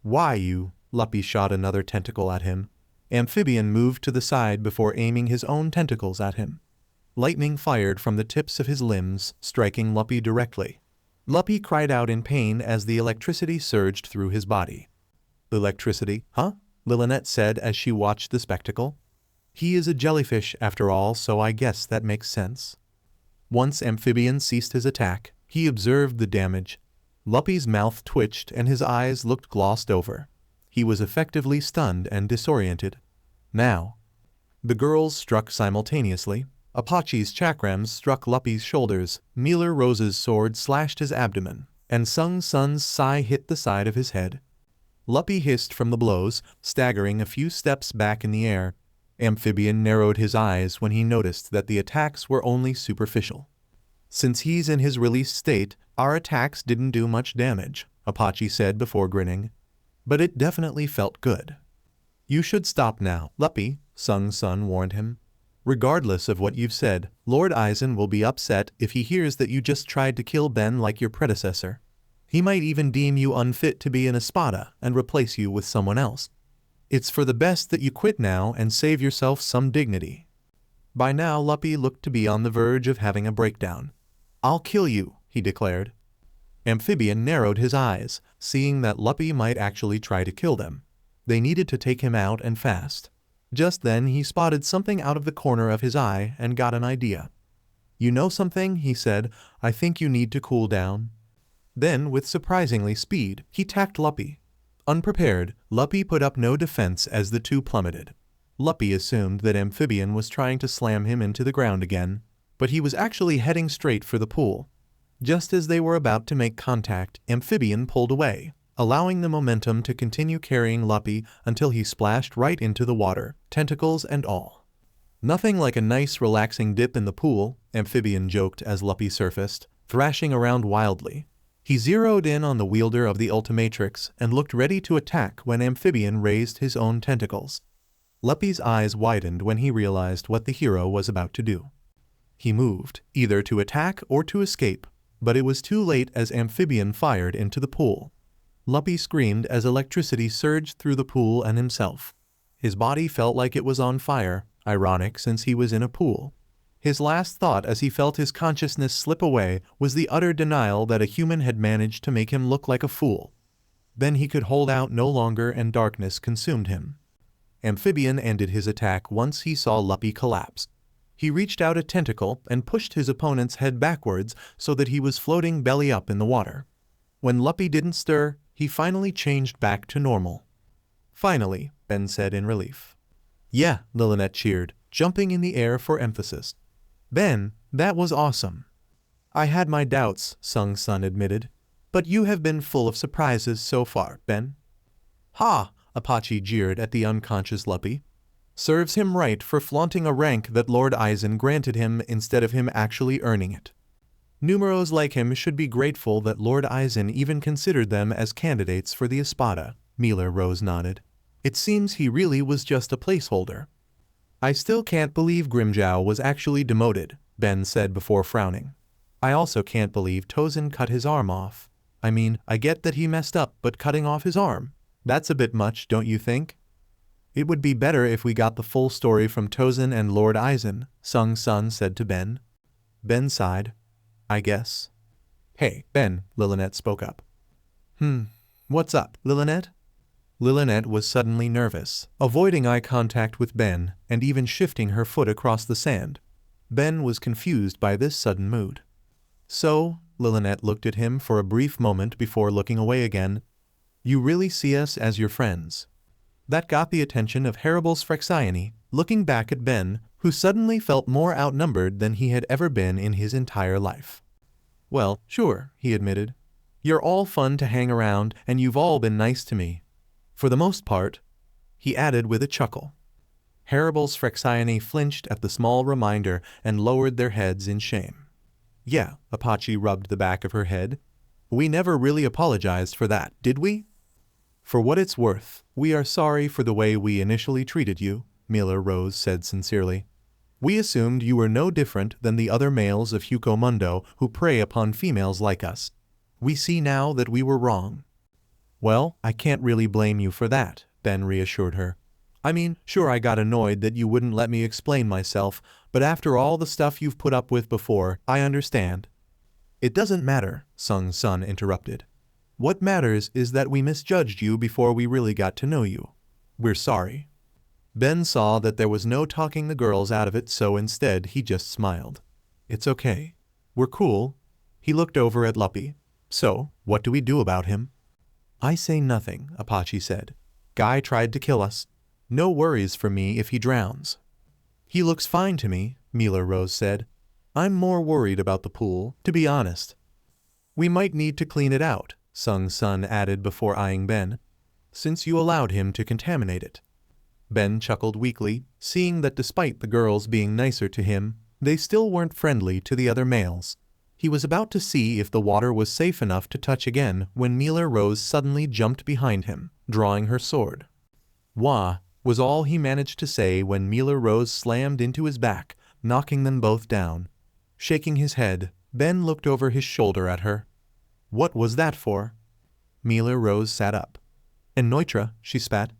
Why you? Luppy shot another tentacle at him. Amphibian moved to the side before aiming his own tentacles at him. Lightning fired from the tips of his limbs, striking Luppy directly. Luppy cried out in pain as the electricity surged through his body. Electricity, huh? Lilynette said as she watched the spectacle. He is a jellyfish after all, so I guess that makes sense. Once Amphibian ceased his attack, he observed the damage. Luppy's mouth twitched and his eyes looked glossed over. He was effectively stunned and disoriented. Now. The girls struck simultaneously. Apache's chakrams struck Luppy's shoulders, Mealer Rose's sword slashed his abdomen, and Sung Sun's sai hit the side of his head. Luppy hissed from the blows, staggering a few steps back in the air. Amphibian narrowed his eyes when he noticed that the attacks were only superficial. Since he's in his release state, our attacks didn't do much damage, Apache said before grinning. But it definitely felt good. You should stop now, Luppy, Sung Sun warned him. Regardless of what you've said, Lord Aizen will be upset if he hears that you just tried to kill Ben like your predecessor. He might even deem you unfit to be an espada and replace you with someone else. It's for the best that you quit now and save yourself some dignity. By now Luppy looked to be on the verge of having a breakdown. I'll kill you, he declared. Amphibian narrowed his eyes, seeing that Luppy might actually try to kill them. They needed to take him out and fast. Just then he spotted something out of the corner of his eye and got an idea. You know something, he said, I think you need to cool down. Then, with surprisingly speed, he tacked Luppy. Unprepared, Luppy put up no defense as the two plummeted. Luppy assumed that Amphibian was trying to slam him into the ground again, but he was actually heading straight for the pool. Just as they were about to make contact, Amphibian pulled away, allowing the momentum to continue carrying Luppy until he splashed right into the water, tentacles and all. Nothing like a nice relaxing dip in the pool, Amphibian joked as Luppy surfaced, thrashing around wildly. He zeroed in on the wielder of the Ultimatrix and looked ready to attack when Amphibian raised his own tentacles. Luppy's eyes widened when he realized what the hero was about to do. He moved, either to attack or to escape, but it was too late as Amphibian fired into the pool. Luppy screamed as electricity surged through the pool and himself. His body felt like it was on fire, ironic since he was in a pool. His last thought as he felt his consciousness slip away was the utter denial that a human had managed to make him look like a fool. Then he could hold out no longer and darkness consumed him. Amphibian ended his attack once he saw Luppy collapse. He reached out a tentacle and pushed his opponent's head backwards so that he was floating belly up in the water. When Luppy didn't stir, he finally changed back to normal. Finally, Ben said in relief. Yeah, Lilinet cheered, jumping in the air for emphasis. Ben, that was awesome. I had my doubts, Sung Sun admitted. But you have been full of surprises so far, Ben. Ha! Apache jeered at the unconscious Luppy. Serves him right for flaunting a rank that Lord Aizen granted him instead of him actually earning it. Numeros like him should be grateful that Lord Aizen even considered them as candidates for the Espada, Miller Rose nodded. It seems he really was just a placeholder. I still can't believe Grimmjow was actually demoted, Ben said before frowning. I also can't believe Tozen cut his arm off. I mean, I get that he messed up, but cutting off his arm? That's a bit much, don't you think? It would be better if we got the full story from Tozen and Lord Aizen, Sung Sun said to Ben. Ben sighed. I guess. Hey, Ben, Lilinet spoke up. What's up, Lilinet? Lilinet was suddenly nervous, avoiding eye contact with Ben and even shifting her foot across the sand. Ben was confused by this sudden mood. So, Lilinet looked at him for a brief moment before looking away again. You really see us as your friends? That got the attention of Harables Frexione, looking back at Ben, who suddenly felt more outnumbered than he had ever been in his entire life. Well, sure, he admitted. You're all fun to hang around, and you've all been nice to me. For the most part, he added with a chuckle. Harables Frexione flinched at the small reminder and lowered their heads in shame. Yeah, Apache rubbed the back of her head. We never really apologized for that, did we? For what it's worth, we are sorry for the way we initially treated you, Miller Rose said sincerely. We assumed you were no different than the other males of Hugo Mundo who prey upon females like us. We see now that we were wrong. Well, I can't really blame you for that, Ben reassured her. I mean, sure I got annoyed that you wouldn't let me explain myself, but after all the stuff you've put up with before, I understand. It doesn't matter, Sung Sun interrupted. What matters is that we misjudged you before we really got to know you. We're sorry. Ben saw that there was no talking the girls out of it, so instead he just smiled. It's okay. We're cool. He looked over at Luppy. So, what do we do about him? I say nothing, Apache said. Guy tried to kill us. No worries for me if he drowns. He looks fine to me, Miller Rose said. I'm more worried about the pool, to be honest. We might need to clean it out, Sung Sun added before eyeing Ben, since you allowed him to contaminate it. Ben chuckled weakly, seeing that despite the girls being nicer to him, they still weren't friendly to the other males. He was about to see if the water was safe enough to touch again when Miller Rose suddenly jumped behind him, drawing her sword. Wah, was all he managed to say when Miller Rose slammed into his back, knocking them both down. Shaking his head, Ben looked over his shoulder at her. What was that for? Miller Rose sat up. Enoitra, she spat.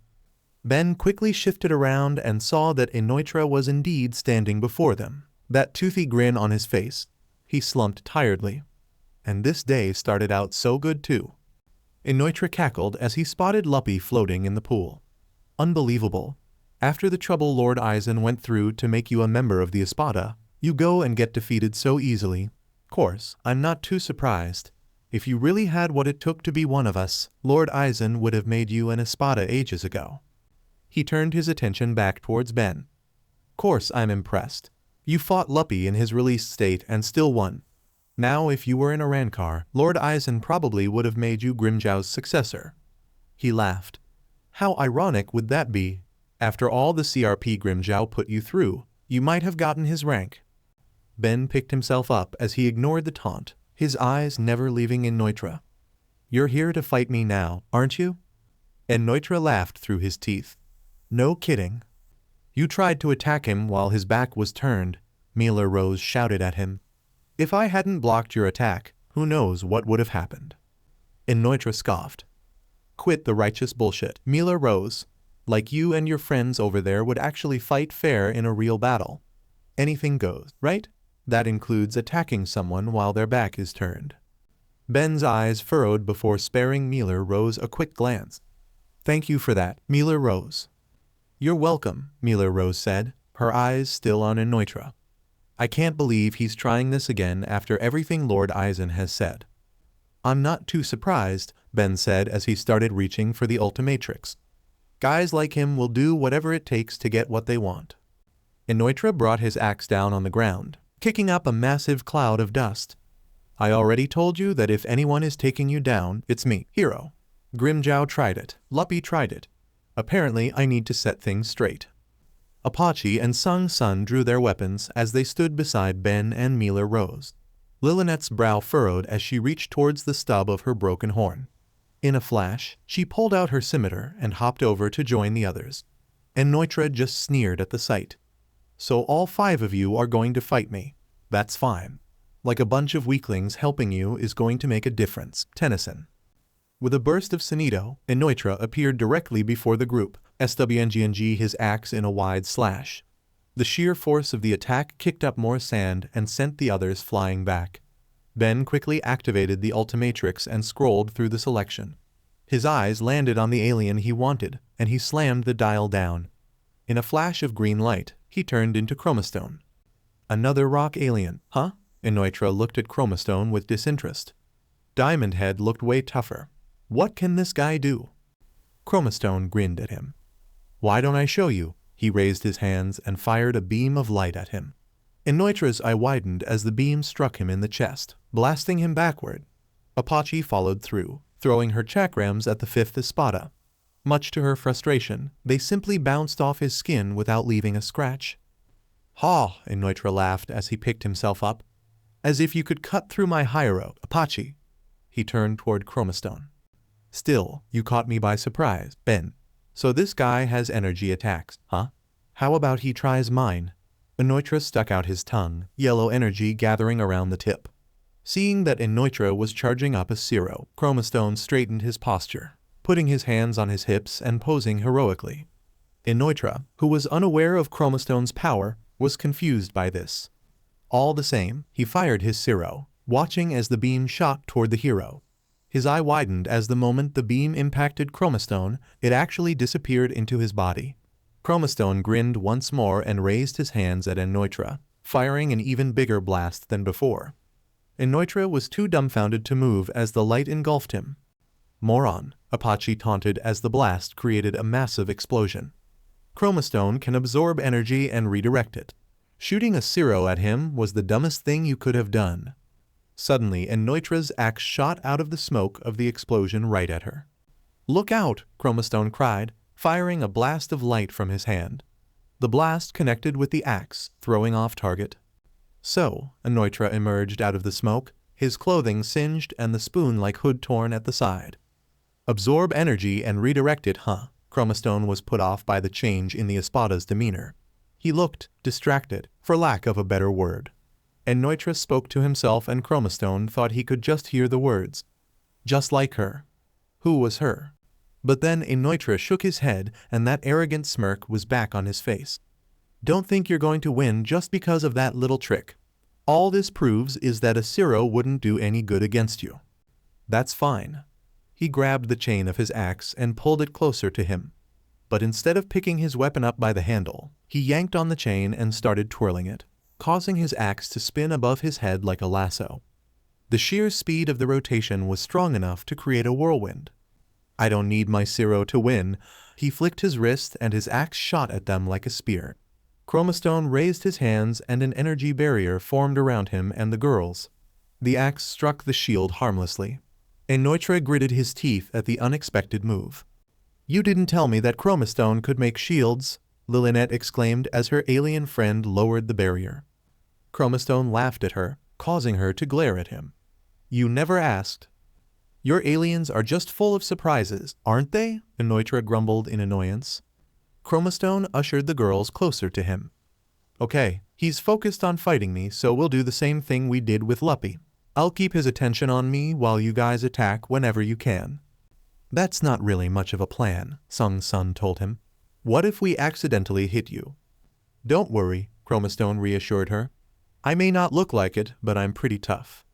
Ben quickly shifted around and saw that Enoitra was indeed standing before them, that toothy grin on his face. He slumped tiredly. And this day started out so good too. Enoitra cackled as he spotted Luppy floating in the pool. Unbelievable. After the trouble Lord Aizen went through to make you a member of the Espada, you go and get defeated so easily. Course, I'm not too surprised. If you really had what it took to be one of us, Lord Aizen would have made you an Espada ages ago. He turned his attention back towards Ben. Course I'm impressed. You fought Luppy in his released state and still won. Now if you were in a Rancor, Lord Aizen probably would have made you Grimmjow's successor. He laughed. How ironic would that be? After all the CRP Grimmjow put you through, you might have gotten his rank. Ben picked himself up as he ignored the taunt, his eyes never leaving Enoitra. You're here to fight me now, aren't you? Enoitra laughed through his teeth. No kidding. You tried to attack him while his back was turned, Miller Rose shouted at him. If I hadn't blocked your attack, who knows what would have happened. Enoitra scoffed. Quit the righteous bullshit, Miller Rose. Like you and your friends over there would actually fight fair in a real battle. Anything goes, right? That includes attacking someone while their back is turned. Ben's eyes furrowed before sparing Miller Rose a quick glance. Thank you for that, Miller Rose. You're welcome, Miller Rose said, her eyes still on Enoitra. I can't believe he's trying this again after everything Lord Aizen has said. I'm not too surprised, Ben said as he started reaching for the Ultimatrix. Guys like him will do whatever it takes to get what they want. Inoitra brought his axe down on the ground, kicking up a massive cloud of dust. I already told you that if anyone is taking you down, it's me, Hero. Grimjow tried it, Luppy tried it. Apparently I need to set things straight. Apache and Sung Sun drew their weapons as they stood beside Ben and Mila Rose. Lillinette's brow furrowed as she reached towards the stub of her broken horn. In a flash, she pulled out her scimitar and hopped over to join the others. Inoitra just sneered at the sight. So all 5 of you are going to fight me. That's fine. Like a bunch of weaklings helping you is going to make a difference, Tennyson. With a burst of Sonido, Inoitra appeared directly before the group, swngng his axe in a wide slash. The sheer force of the attack kicked up more sand and sent the others flying back. Ben quickly activated the Ultimatrix and scrolled through the selection. His eyes landed on the alien he wanted, and he slammed the dial down. In a flash of green light, he turned into Chromastone. Another rock alien, huh? Inoitra looked at Chromastone with disinterest. Diamond Head looked way tougher. What can this guy do? Chromastone grinned at him. Why don't I show you? He raised his hands and fired a beam of light at him. Inoitra's eye widened as the beam struck him in the chest, blasting him backward. Apache followed through, throwing her chakrams at the 5th Espada. Much to her frustration, they simply bounced off his skin without leaving a scratch. Ha! Inoitra laughed as he picked himself up. As if you could cut through my Hyro, Apache. He turned toward Chromastone. Still, you caught me by surprise, Ben. So this guy has energy attacks, huh? How about he tries mine? Inoitra stuck out his tongue, yellow energy gathering around the tip. Seeing that Inoitra was charging up a Zero, Chromastone straightened his posture, putting his hands on his hips and posing heroically. Inoitra, who was unaware of Chromastone's power, was confused by this. All the same, he fired his Zero, watching as the beam shot toward the hero. His eye widened as the moment the beam impacted Chromastone, it actually disappeared into his body. Chromastone grinned once more and raised his hands at Inoitra, firing an even bigger blast than before. Inoitra was too dumbfounded to move as the light engulfed him. Moron, Apache taunted as the blast created a massive explosion. Chromastone can absorb energy and redirect it. Shooting a Zero at him was the dumbest thing you could have done. Suddenly, Inoitra's axe shot out of the smoke of the explosion right at her. Look out! Chromastone cried, firing a blast of light from his hand. The blast connected with the axe, throwing off target. So, Inoitra emerged out of the smoke, his clothing singed and the spoon-like hood torn at the side. Absorb energy and redirect it, huh? Chromastone was put off by the change in the Espada's demeanor. He looked distracted, for lack of a better word. Inoitra spoke to himself and Chromastone thought he could just hear the words. Just like her. Who was her? But then Inoitra shook his head and that arrogant smirk was back on his face. Don't think you're going to win just because of that little trick. All this proves is that a Zero wouldn't do any good against you. That's fine. He grabbed the chain of his axe and pulled it closer to him. But instead of picking his weapon up by the handle, he yanked on the chain and started twirling it, causing his axe to spin above his head like a lasso. The sheer speed of the rotation was strong enough to create a whirlwind. I don't need my Zero to win. He flicked his wrist and his axe shot at them like a spear. Chromastone raised his hands and an energy barrier formed around him and the girls. The axe struck the shield harmlessly. Inoitra gritted his teeth at the unexpected move. You didn't tell me that Chromastone could make shields, Lillinette exclaimed as her alien friend lowered the barrier. Chromastone laughed at her, causing her to glare at him. You never asked. Your aliens are just full of surprises, aren't they? Inoitra grumbled in annoyance. Chromastone ushered the girls closer to him. Okay, he's focused on fighting me, so we'll do the same thing we did with Luppy. I'll keep his attention on me while you guys attack whenever you can. That's not really much of a plan, Sung Sun told him. What if we accidentally hit you? Don't worry, Chromastone reassured her. I may not look like it, but I'm pretty tough.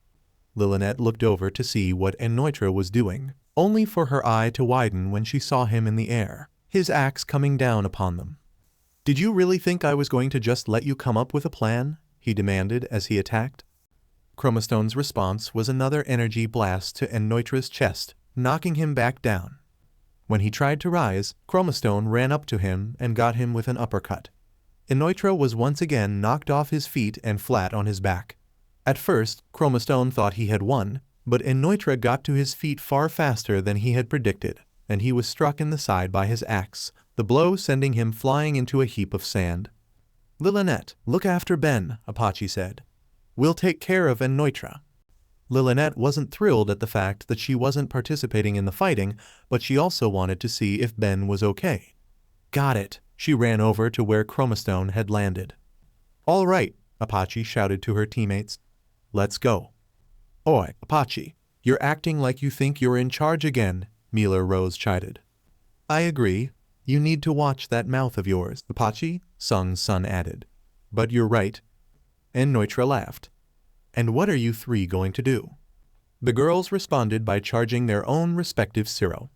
Lillinette looked over to see what Inoitra was doing, only for her eye to widen when she saw him in the air, his axe coming down upon them. Did you really think I was going to just let you come up with a plan? he demanded as he attacked. Chromastone's response was another energy blast to OMNITRIX's chest, knocking him back down. When he tried to rise, Chromastone ran up to him and got him with an uppercut. OMNITRIX was once again knocked off his feet and flat on his back. At first, Chromastone thought he had won, but OMNITRIX got to his feet far faster than he had predicted, and he was struck in the side by his axe, the blow sending him flying into a heap of sand. "Lil'Anet, look after Ben," Apache said. "We'll take care of OMNITRIX." Lil'Anet wasn't thrilled at the fact that she wasn't participating in the fighting, but she also wanted to see if Ben was okay. "Got it." She ran over to where Chromastone had landed. "All right," Apache shouted to her teammates. "Let's go." "Oi, Apache, you're acting like you think you're in charge again," Miller Rose chided. "I agree. You need to watch that mouth of yours, Apache," Sung's son added. "But you're right." OMNITRIX laughed. "And what are you three going to do?" The girls responded by charging their own respective Zero.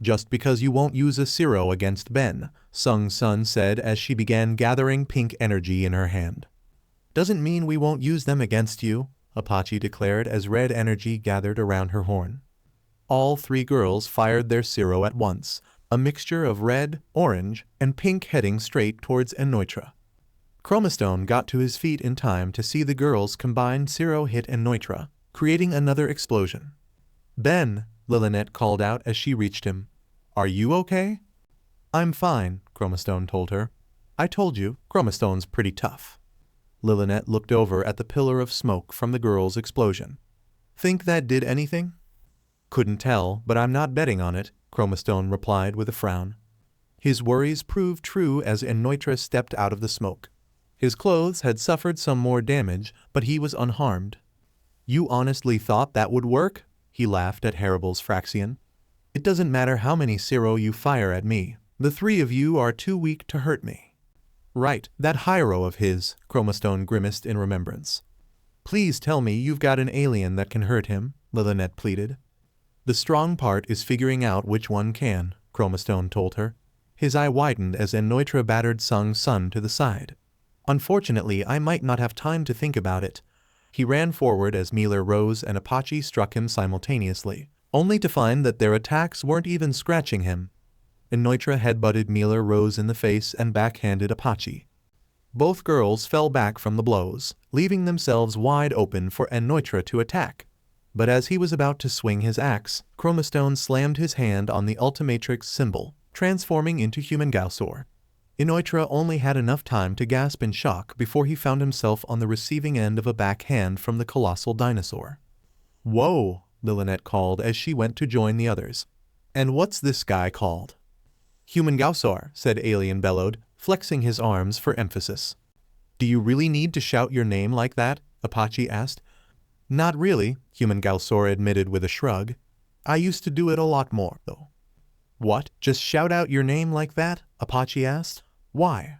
"Just because you won't use a Zero against Ben," Sung's son said as she began gathering pink energy in her hand. "Doesn't mean we won't use them against you," Apache declared as red energy gathered around her horn. All three girls fired their Zero at once, a mixture of red, orange, and pink heading straight towards OMNITRIX. Chromastone got to his feet in time to see the girls' combined Zero hit OMNITRIX, creating another explosion. "Ben," Lil'Anet called out as she reached him. "Are you okay?" "I'm fine," Chromastone told her. "I told you, Chromastone's pretty tough." Lil'Anet looked over at the pillar of smoke from the girls' explosion. "Think that did anything?" "Couldn't tell, but I'm not betting on it," Chromastone replied with a frown. His worries proved true as OMNITRIX stepped out of the smoke. His clothes had suffered some more damage, but he was unharmed. "You honestly thought that would work?" He laughed at Harible's Fraxian. "It doesn't matter how many Zero you fire at me. The three of you are too weak to hurt me." "Right, that Hyro of his," Chromastone grimaced in remembrance. "Please tell me you've got an alien that can hurt him," Lil'Anet pleaded. "The strong part is figuring out which one can," Chromastone told her. His eye widened as OMNITRIX battered Sung's son to the side. "Unfortunately, I might not have time to think about it." He ran forward as Miller Rose and Apache struck him simultaneously, only to find that their attacks weren't even scratching him. OMNITRIX headbutted Miller Rose in the face and backhanded Apache. Both girls fell back from the blows, leaving themselves wide open for OMNITRIX to attack. But as he was about to swing his axe, Chromastone slammed his hand on the Ultimatrix symbol, transforming into Human Gaussor. OMNITRIX only had enough time to gasp in shock before he found himself on the receiving end of a backhand from the colossal dinosaur. "Whoa," Lil'Anet called as she went to join the others. "And what's this guy called?" "Human Gaussor," said Alien bellowed, flexing his arms for emphasis. "Do you really need to shout your name like that?" Apache asked. "Not really," Human Gaussor admitted with a shrug. "I used to do it a lot more, though." "What? Just shout out your name like that?" Apache asked. "Why?"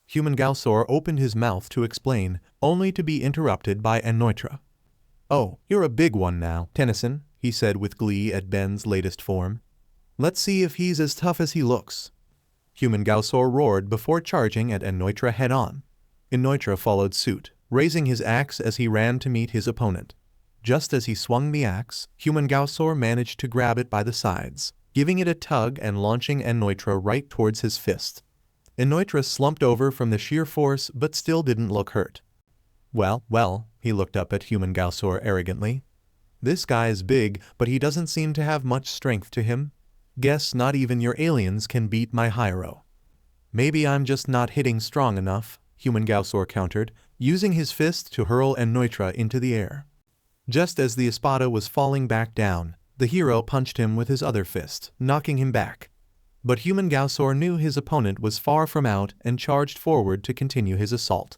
Human Gaussor opened his mouth to explain, only to be interrupted by OMNITRIX. "Oh, you're a big one now, Tennyson," he said with glee at Ben's latest form. "Let's see if he's as tough as he looks." Human Gaussor roared before charging at OMNITRIX head-on. OMNITRIX followed suit, raising his axe as he ran to meet his opponent. Just as he swung the axe, Human Gaussor managed to grab it by the sides, giving it a tug and launching OMNITRIX right towards his fist. OMNITRIX slumped over from the sheer force but still didn't look hurt. Well, he looked up at Human Gaussor arrogantly. "This guy is big, but he doesn't seem to have much strength to him. Guess not even your aliens can beat my Hyro." "Maybe I'm just not hitting strong enough," Human Gaussor countered, using his fist to hurl OMNITRIX into the air. Just as the espada was falling back down, the hero punched him with his other fist, knocking him back. But Human Gaussor knew his opponent was far from out and charged forward to continue his assault.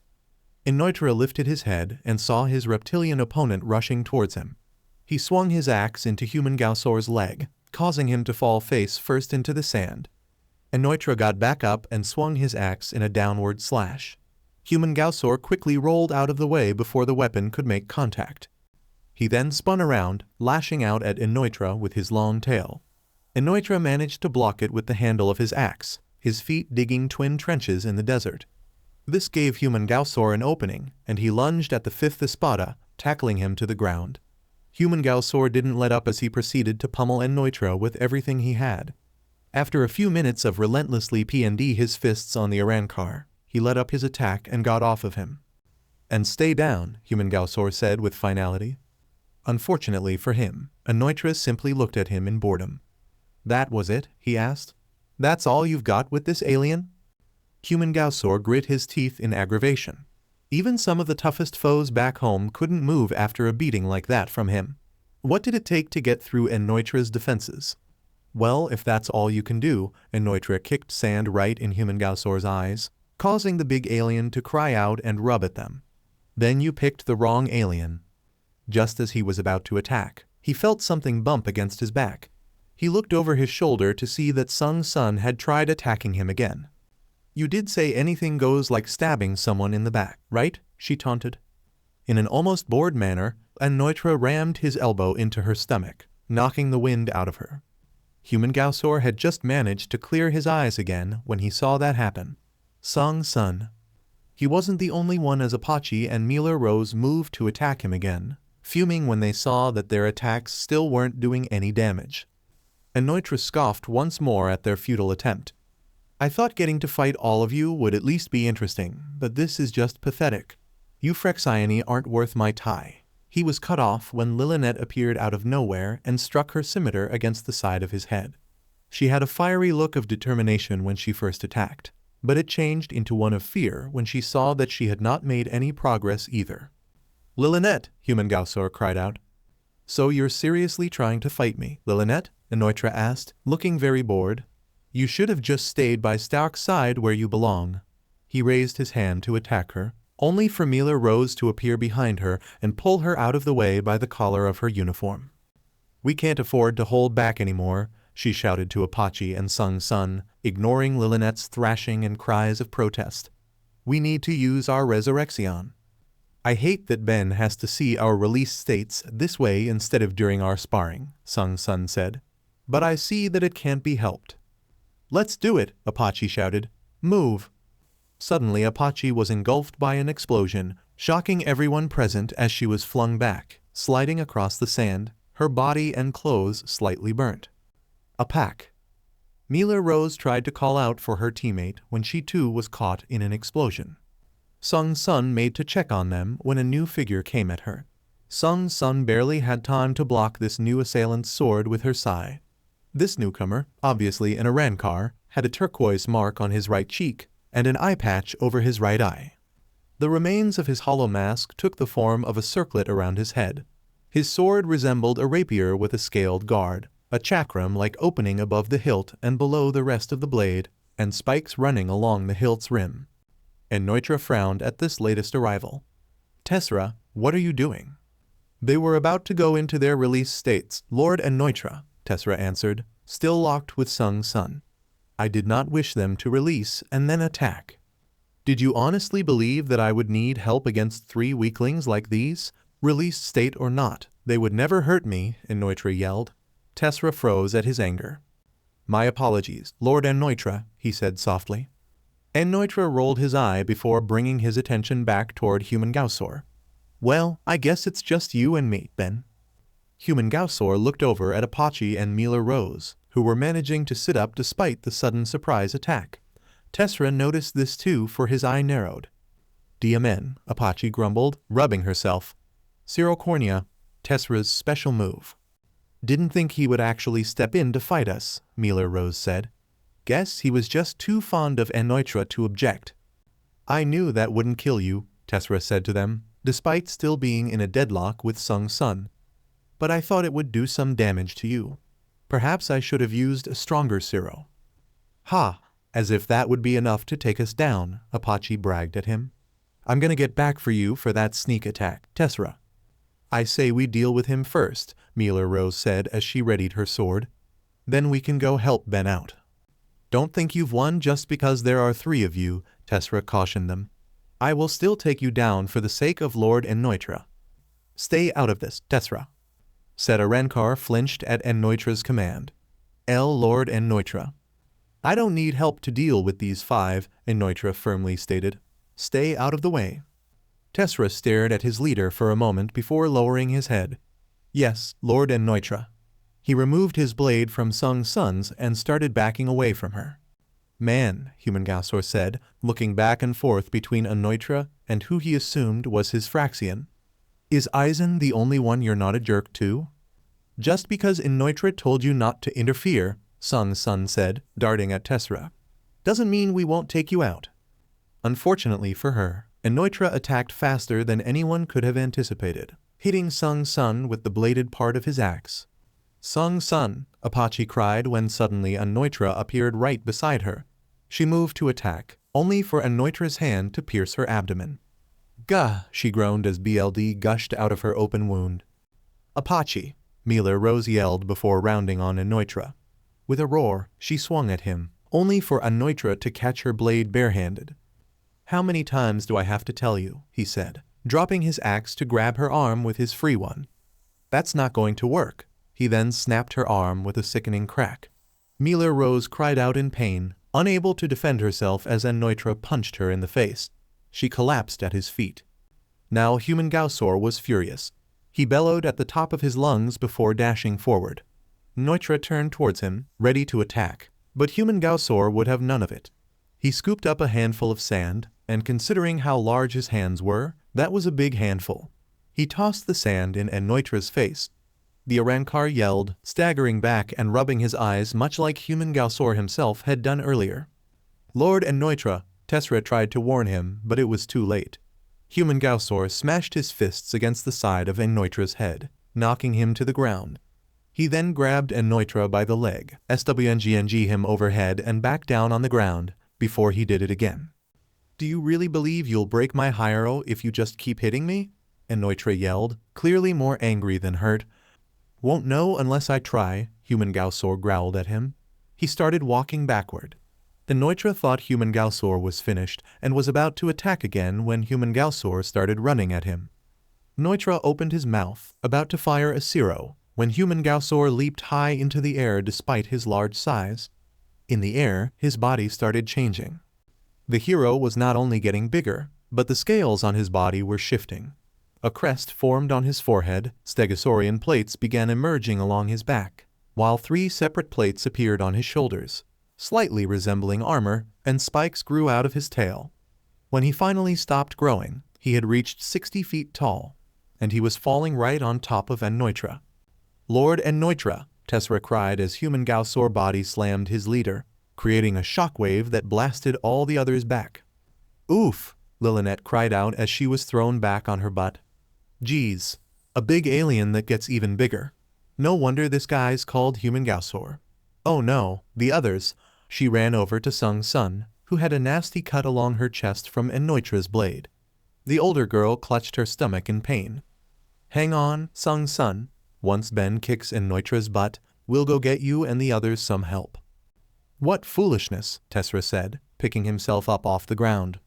OMNITRIX lifted his head and saw his reptilian opponent rushing towards him. He swung his axe into Human Gaussor's leg, causing him to fall face first into the sand. OMNITRIX got back up and swung his axe in a downward slash. Human Gaussor quickly rolled out of the way before the weapon could make contact. He then spun around, lashing out at OMNITRIX with his long tail. OMNITRIX managed to block it with the handle of his axe, his feet digging twin trenches in the desert. This gave Human Gaussor an opening, and he lunged at the fifth espada, tackling him to the ground. Human Gaussor didn't let up as he proceeded to pummel OMNITRIX with everything he had. After a few minutes of relentlessly PND his fists on the Arankar, he let up his attack and got off of him. "And stay down," Human Gaussor said with finality. Unfortunately for him, OMNITRIX simply looked at him in boredom. "That was it?" he asked. "That's all you've got with this alien?" Human Gaussor grit his teeth in aggravation. Even some of the toughest foes back home couldn't move after a beating like that from him. What did it take to get through OMNITRIX's defenses? Well, if that's all you can do, OMNITRIX kicked sand right in Human Gaussor's eyes, causing the big alien to cry out and rub at them. "Then you picked the wrong alien." Just as he was about to attack, he felt something bump against his back. He looked over his shoulder to see that Sung Sun had tried attacking him again. "You did say anything goes like stabbing someone in the back, right?" she taunted. In an almost bored manner, OMNITRIX rammed his elbow into her stomach, knocking the wind out of her. Human Gaussor had just managed to clear his eyes again when he saw that happen. Sung Sun. He wasn't the only one as Apache and Mila Rose moved to attack him again, fuming when they saw that their attacks still weren't doing any damage. OMNITRIX scoffed once more at their futile attempt. "I thought getting to fight all of you would at least be interesting, but this is just pathetic. You Frexiani aren't worth my tie." He was cut off when Lilinet appeared out of nowhere and struck her scimitar against the side of his head. She had a fiery look of determination when she first attacked, but it changed into one of fear when she saw that she had not made any progress either. "Lilinet!" Human Gaussor cried out. "So you're seriously trying to fight me, Lilinet?" OMNITRIX asked, looking very bored. "You should have just stayed by Stark's side where you belong." He raised his hand to attack her, only for Mila Rose to appear behind her and pull her out of the way by the collar of her uniform. "We can't afford to hold back anymore," she shouted to Apache and Sung Sun, ignoring Lilinet's thrashing and cries of protest. "We need to use our resurrection. I hate that Ben has to see our release states this way instead of during our sparring," Sung Sun said. "But I see that it can't be helped." "Let's do it," Apache shouted. "Move." Suddenly Apache was engulfed by an explosion, shocking everyone present as she was flung back, sliding across the sand, her body and clothes slightly burnt. A pack. Mila Rose tried to call out for her teammate when she too was caught in an explosion. Sung Sun made to check on them when a new figure came at her. Sung Sun barely had time to block this new assailant's sword with her sai. This newcomer, obviously an Arankar, had a turquoise mark on his right cheek and an eye patch over his right eye. The remains of his hollow mask took the form of a circlet around his head. His sword resembled a rapier with a scaled guard, a chakram-like opening above the hilt and below the rest of the blade, and spikes running along the hilt's rim. OMNITRIX frowned at this latest arrival. "Tessera, what are you doing?" "They were about to go into their release states, Lord OMNITRIX," Tessera answered, still locked with Sung Sun. "I did not wish them to release and then attack." "Did you honestly believe that I would need help against 3 weaklings like these? Release state or not, they would never hurt me," OMNITRIX yelled. Tessera froze at his anger. "My apologies, Lord OMNITRIX," he said softly. OMNITRIX rolled his eye before bringing his attention back toward Human Gaussor. "Well, I guess it's just you and me, Ben." Human Gaussor looked over at Apache and Mila Rose, who were managing to sit up despite the sudden surprise attack. Tessera noticed this too, for his eye narrowed. "DMN," Apache grumbled, rubbing herself. "Sirocornia, Tessera's special move." "Didn't think he would actually step in to fight us," Mila Rose said. "Guess he was just too fond of OMNITRIX to object." "I knew that wouldn't kill you," Tessera said to them, despite still being in a deadlock with Sung Sun. "But I thought it would do some damage to you. Perhaps I should have used a stronger Siro." "Ha! As if that would be enough to take us down," Apache bragged at him. "I'm gonna get back for you for that sneak attack, Tessera." "I say we deal with him first," Mila Rose said as she readied her sword. "Then we can go help Ben out." "Don't think you've won just because there are 3 of you," Tessera cautioned them. "I will still take you down for the sake of Lord OMNITRIX." "Stay out of this, Tessera," said Arankar, flinched at OMNITRIX's command. Lord OMNITRIX." "I don't need help to deal with these 5, OMNITRIX firmly stated. stay out of the way. Tessera stared at his leader for a moment before lowering his head. Yes, Lord OMNITRIX. He removed his blade from Sung Sun's and started backing away from her. Man, Humangasaur said, looking back and forth between OMNITRIX and who he assumed was his Fraxian. Is Aizen the only one you're not a jerk to? Just because OMNITRIX told you not to interfere, Sung Sun said, darting at Tessera, doesn't mean we won't take you out. Unfortunately for her, OMNITRIX attacked faster than anyone could have anticipated, hitting Sung Sun with the bladed part of his axe. Sung Sun, Apache cried when suddenly OMNITRIX appeared right beside her. She moved to attack, only for OMNITRIX's hand to pierce her abdomen. Gah, she groaned as BLD gushed out of her open wound. Apache, Miller Rose yelled before rounding on OMNITRIX. With a roar, she swung at him, only for OMNITRIX to catch her blade barehanded. How many times do I have to tell you, he said, dropping his axe to grab her arm with his free one. That's not going to work. He then snapped her arm with a sickening crack. Miller Rose cried out in pain, unable to defend herself as OMNITRIX punched her in the face. She collapsed at his feet. Now Humangasaur was furious. He bellowed at the top of his lungs before dashing forward. OMNITRIX turned towards him, ready to attack, but Humangasaur would have none of it. He scooped up a handful of sand, and considering how large his hands were, that was a big handful. He tossed the sand in OMNITRIX's face. The Arrancar yelled, staggering back and rubbing his eyes much like Humangasaur himself had done earlier. Lord OMNITRIX, Tessera tried to warn him, but it was too late. Humangasaur smashed his fists against the side of OMNITRIX's head, knocking him to the ground. He then grabbed OMNITRIX by the leg, SWNGNG him overhead and back down on the ground, before he did it again. Do you really believe you'll break my Hyro if you just keep hitting me? OMNITRIX yelled, clearly more angry than hurt. Won't know unless I try, Humangasaur growled at him. He started walking backward. OMNITRIX thought Humangasaur was finished and was about to attack again when Humangasaur started running at him. OMNITRIX opened his mouth, about to fire a Zero, when Humangasaur leaped high into the air despite his large size. In the air, his body started changing. The hero was not only getting bigger, but the scales on his body were shifting. A crest formed on his forehead, stegosaurian plates began emerging along his back, while 3 separate plates appeared on his shoulders, slightly resembling armor, and spikes grew out of his tail. When he finally stopped growing, he had reached 60 feet tall, and he was falling right on top of OMNITRIX. Lord OMNITRIX, Tessera cried as Humangasaur body slammed his leader, creating a shockwave that blasted all the others back. Oof, Lillinet cried out as she was thrown back on her butt. Geez, a big alien that gets even bigger. No wonder this guy's called Humangasaur. Oh no, the others. She ran over to Sung Sun, who had a nasty cut along her chest from OMNITRIX's blade. The older girl clutched her stomach in pain. Hang on, Sung Sun. Once Ben kicks OMNITRIX's butt, we'll go get you and the others some help. What foolishness, Tessera said, picking himself up off the ground.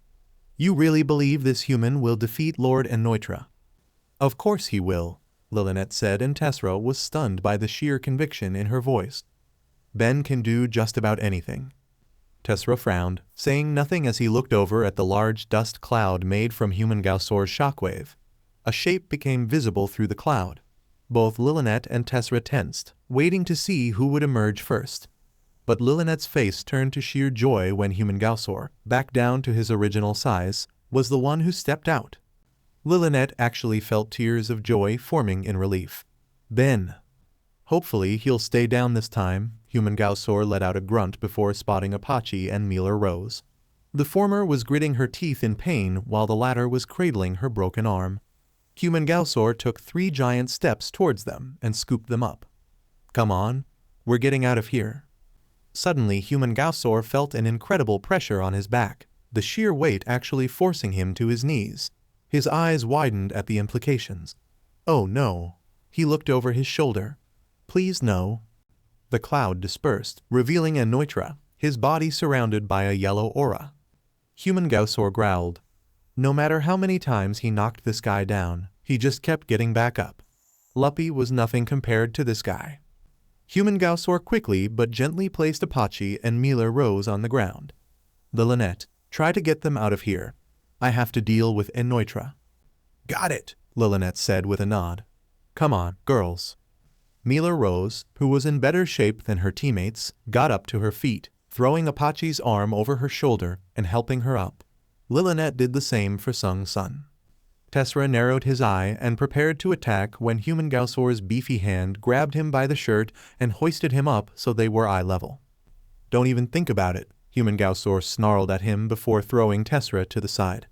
You really believe this human will defeat Lord OMNITRIX? Of course he will, Lillinet said, and Tessera was stunned by the sheer conviction in her voice. Ben can do just about anything. Tessera frowned, saying nothing as he looked over at the large dust cloud made from Humangasaur's shockwave. A shape became visible through the cloud. Both Lillinet and Tessera tensed, waiting to see who would emerge first. But Lillinet's face turned to sheer joy when Humangasaur, back down to his original size, was the one who stepped out. Lillinet actually felt tears of joy forming in relief. Ben. Hopefully he'll stay down this time, Humangasaur let out a grunt before spotting Apache and Miller Rose. The former was gritting her teeth in pain while the latter was cradling her broken arm. Humangasaur took 3 giant steps towards them and scooped them up. Come on, we're getting out of here. Suddenly Humangasaur felt an incredible pressure on his back, the sheer weight actually forcing him to his knees. His eyes widened at the implications. Oh no. He looked over his shoulder. Please no. The cloud dispersed, revealing OMNITRIX, his body surrounded by a yellow aura. Humangasaur growled. No matter how many times he knocked this guy down, he just kept getting back up. Luppy was nothing compared to this guy. Humangasaur quickly but gently placed Apache and Miller Rose on the ground. Lillinet, try to get them out of here. I have to deal with Enoitra. Got it, Lilinet said with a nod. Come on, girls. Mila Rose, who was in better shape than her teammates, got up to her feet, throwing Apache's arm over her shoulder and helping her up. Lilinet did the same for Sung Sun. Tessera narrowed his eye and prepared to attack when Human Gausor's beefy hand grabbed him by the shirt and hoisted him up so they were eye level. Don't even think about it, Human Gausor snarled at him before throwing Tessera to the side.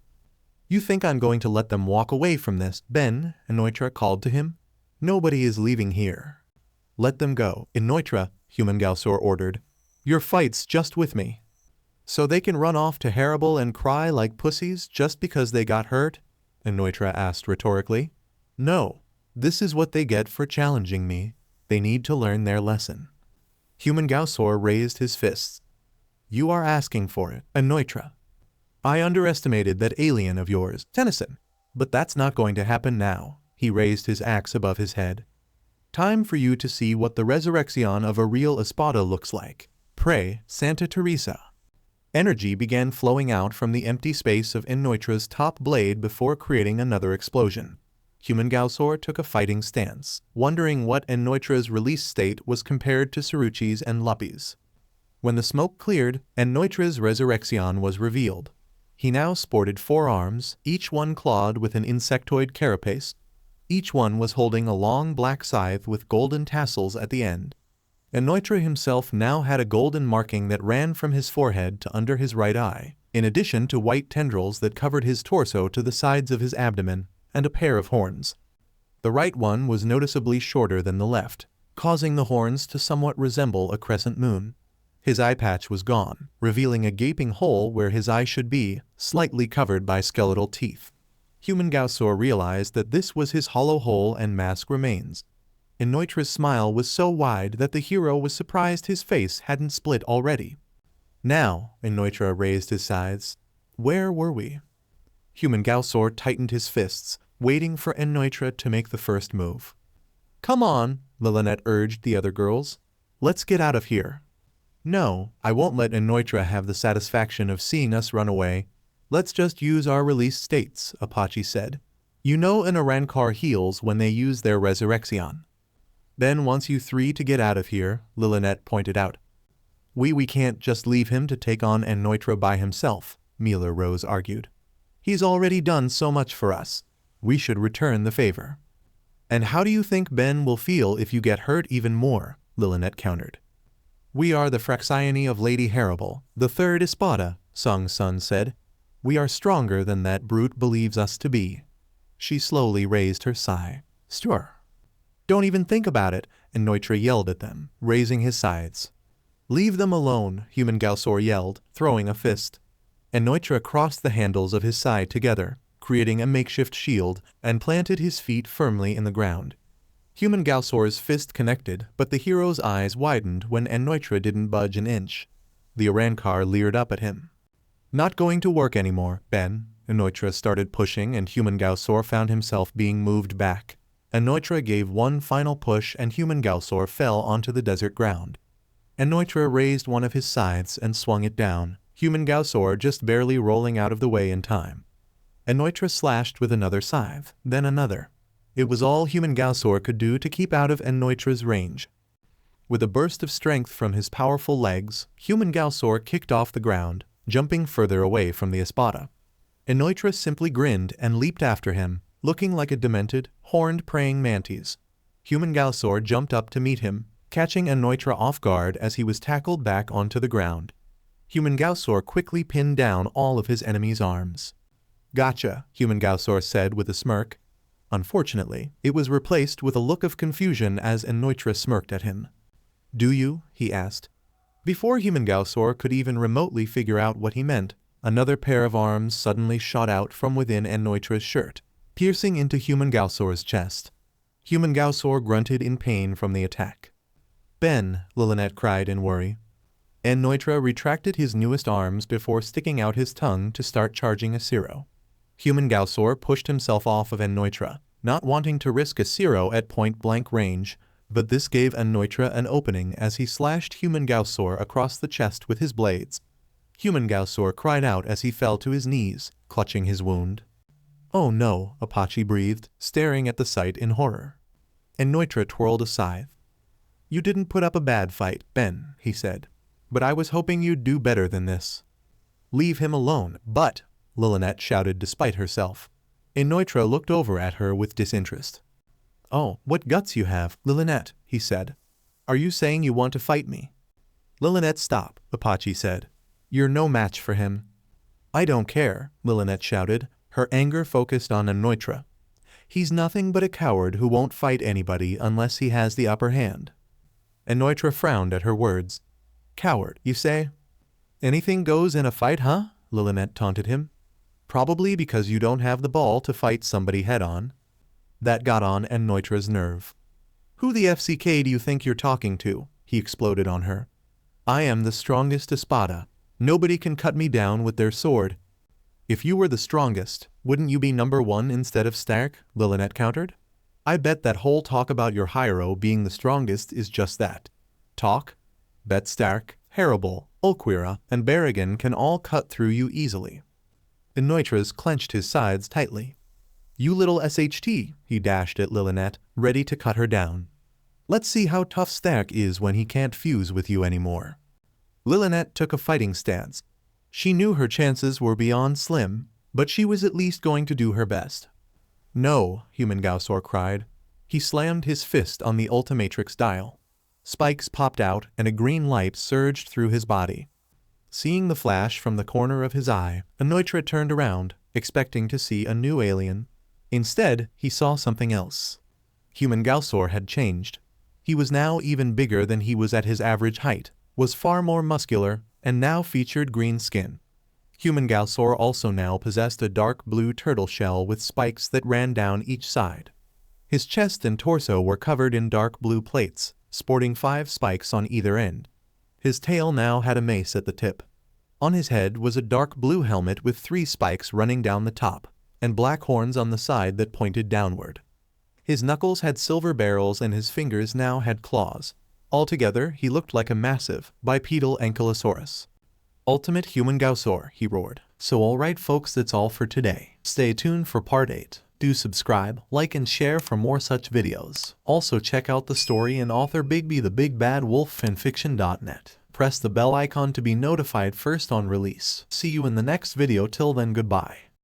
You think I'm going to let them walk away from this, Ben? Enoitra called to him. Nobody is leaving here. Let them go, Enoitra, Human Gausor ordered. Your fight's just with me. So they can run off to Harable and cry like pussies just because they got hurt? Enoitra asked rhetorically. No, this is what they get for challenging me. They need to learn their lesson. Human Gausor raised his fists. You are asking for it, Enoitra. I underestimated that alien of yours, Tennyson, but that's not going to happen now. He raised his axe above his head. Time for you to see what the resurrection of a real espada looks like. Pray, Santa Teresa. Energy began flowing out from the empty space of Enoitra's top blade before creating another explosion. Human Gausor took a fighting stance, wondering what Enoitra's release state was compared to Saruchi's and Luppy's. When the smoke cleared, Enoitra's resurrection was revealed. He now sported 4 arms, each one clawed with an insectoid carapace. Each one was holding a long black scythe with golden tassels at the end. Enoitra himself now had a golden marking that ran from his forehead to under his right eye, in addition to white tendrils that covered his torso to the sides of his abdomen, and a pair of horns. The right one was noticeably shorter than the left, causing the horns to somewhat resemble a crescent moon. His eye patch was gone, revealing a gaping hole where his eye should be, slightly covered by skeletal teeth. Human Gausor realized that this was his hollow hole and mask remains. Enoitra's smile was so wide that the hero was surprised his face hadn't split already. Now, Enoitra raised his sides. Where were we? Human Gausor tightened his fists, waiting for Enoitra to make the first move. Come on, Lilinet urged the other girls. Let's get out of here. No, I won't let Enoitra have the satisfaction of seeing us run away. Let's just use our release states, Apache said. You know an Arankar heals when they use their resurrection. Then wants you 3 to get out of here, Lilinet pointed out. We can't just leave him to take on Enoitra by himself, Mila Rose argued. He's already done so much for us. We should return the favor. And how do you think Ben will feel if you get hurt even more? Lilinet countered. We are the Fraxione of Lady Harable, the third Espada, Sung Sun said. We are stronger than that brute believes us to be. She slowly raised her sigh. Sure. Don't even think about it, Enoitra yelled at them, raising his sides. Leave them alone, Human Gausor yelled, throwing a fist. Enoitra crossed the handles of his scythe together, creating a makeshift shield, and planted his feet firmly in the ground. Human Gausor's fist connected, but the hero's eyes widened when Enoitra didn't budge an inch. The Arankar leered up at him. Not going to work anymore, Ben. Enoitra started pushing and Human Gausor found himself being moved back. Enoitra gave one final push and Human Gausor fell onto the desert ground. Enoitra raised one of his scythes and swung it down, Human Gausor just barely rolling out of the way in time. Enoitra slashed with another scythe, then another. It was all Human Gausor could do to keep out of Enoitra's range. With a burst of strength from his powerful legs, Human Gausor kicked off the ground, jumping further away from the Espada. Enoitra simply grinned and leaped after him, looking like a demented, horned praying mantis. Human Gausor jumped up to meet him, catching Enoitra off guard as he was tackled back onto the ground. Human Gausor quickly pinned down all of his enemy's arms. Gotcha, Human Gausor said with a smirk. Unfortunately, it was replaced with a look of confusion as Enoitra smirked at him. Do you? He asked. Before Human Gausor could even remotely figure out what he meant, another pair of arms suddenly shot out from within Enoitra's shirt, piercing into Human Gausor's chest. Human Gausor grunted in pain from the attack. Ben, Lilinet cried in worry. Enoitra retracted his newest arms before sticking out his tongue to start charging a Ciro. Human Gausor pushed himself off of Enoitra, not wanting to risk a Ciro at point-blank range, but this gave Enoitra an opening as he slashed Human Gausor across the chest with his blades. Human Gausaur cried out as he fell to his knees, clutching his wound. Oh no, Apache breathed, staring at the sight in horror. And Neutra twirled a scythe. You didn't put up a bad fight, Ben, he said. But I was hoping you'd do better than this. Leave him alone, but, Lillianette shouted despite herself. Neutra looked over at her with disinterest. Oh, what guts you have, Lillianette, he said. Are you saying you want to fight me? Lillianette, stop, Apache said. You're no match for him. I don't care, Lillianette shouted, her anger focused on Neutra. He's nothing but a coward who won't fight anybody unless he has the upper hand. Neutra frowned at her words. Coward, you say? Anything goes in a fight, huh? Lillianette taunted him. Probably because you don't have the ball to fight somebody head-on. That got on Neutra's nerve. Who the FCK do you think you're talking to? He exploded on her. I am the strongest espada. Nobody can cut me down with their sword. If you were the strongest, wouldn't you be number 1 instead of Stark? Lillianette countered. I bet that whole talk about your hero being the strongest is just that. Talk? Bet Stark, Hannibal, Ulquiorra, and Barrigan can all cut through you easily. Neutra's clenched his sides tightly. You little SHT, he dashed at Lillianette, ready to cut her down. Let's see how tough Stark is when he can't fuse with you anymore. Lillianette took a fighting stance. She knew her chances were beyond slim, but she was at least going to do her best. No, Human Gausaur cried. He slammed his fist on the Ultimatrix dial. Spikes popped out and a green light surged through his body. Seeing the flash from the corner of his eye, Neutra turned around, expecting to see a new alien. Instead, he saw something else. Human Gausaur had changed. He was now even bigger than he was at his average height, was far more muscular, and now featured green skin. Human Gausaur also now possessed a dark blue turtle shell with spikes that ran down each side. His chest and torso were covered in dark blue plates, sporting 5 spikes on either end. His tail now had a mace at the tip. On his head was a dark blue helmet with 3 spikes running down the top, and black horns on the side that pointed downward. His knuckles had silver barrels and his fingers now had claws. Altogether, he looked like a massive, bipedal ankylosaurus. Ultimate Human Gausaur, he roared. So alright folks, that's all for today. Stay tuned for part 8. Do subscribe, like and share for more such videos. Also check out the story and author Bigby the Big Bad Wolf FANFICTIONnet. Press the bell icon to be notified first on release. See you in the next video, till then goodbye.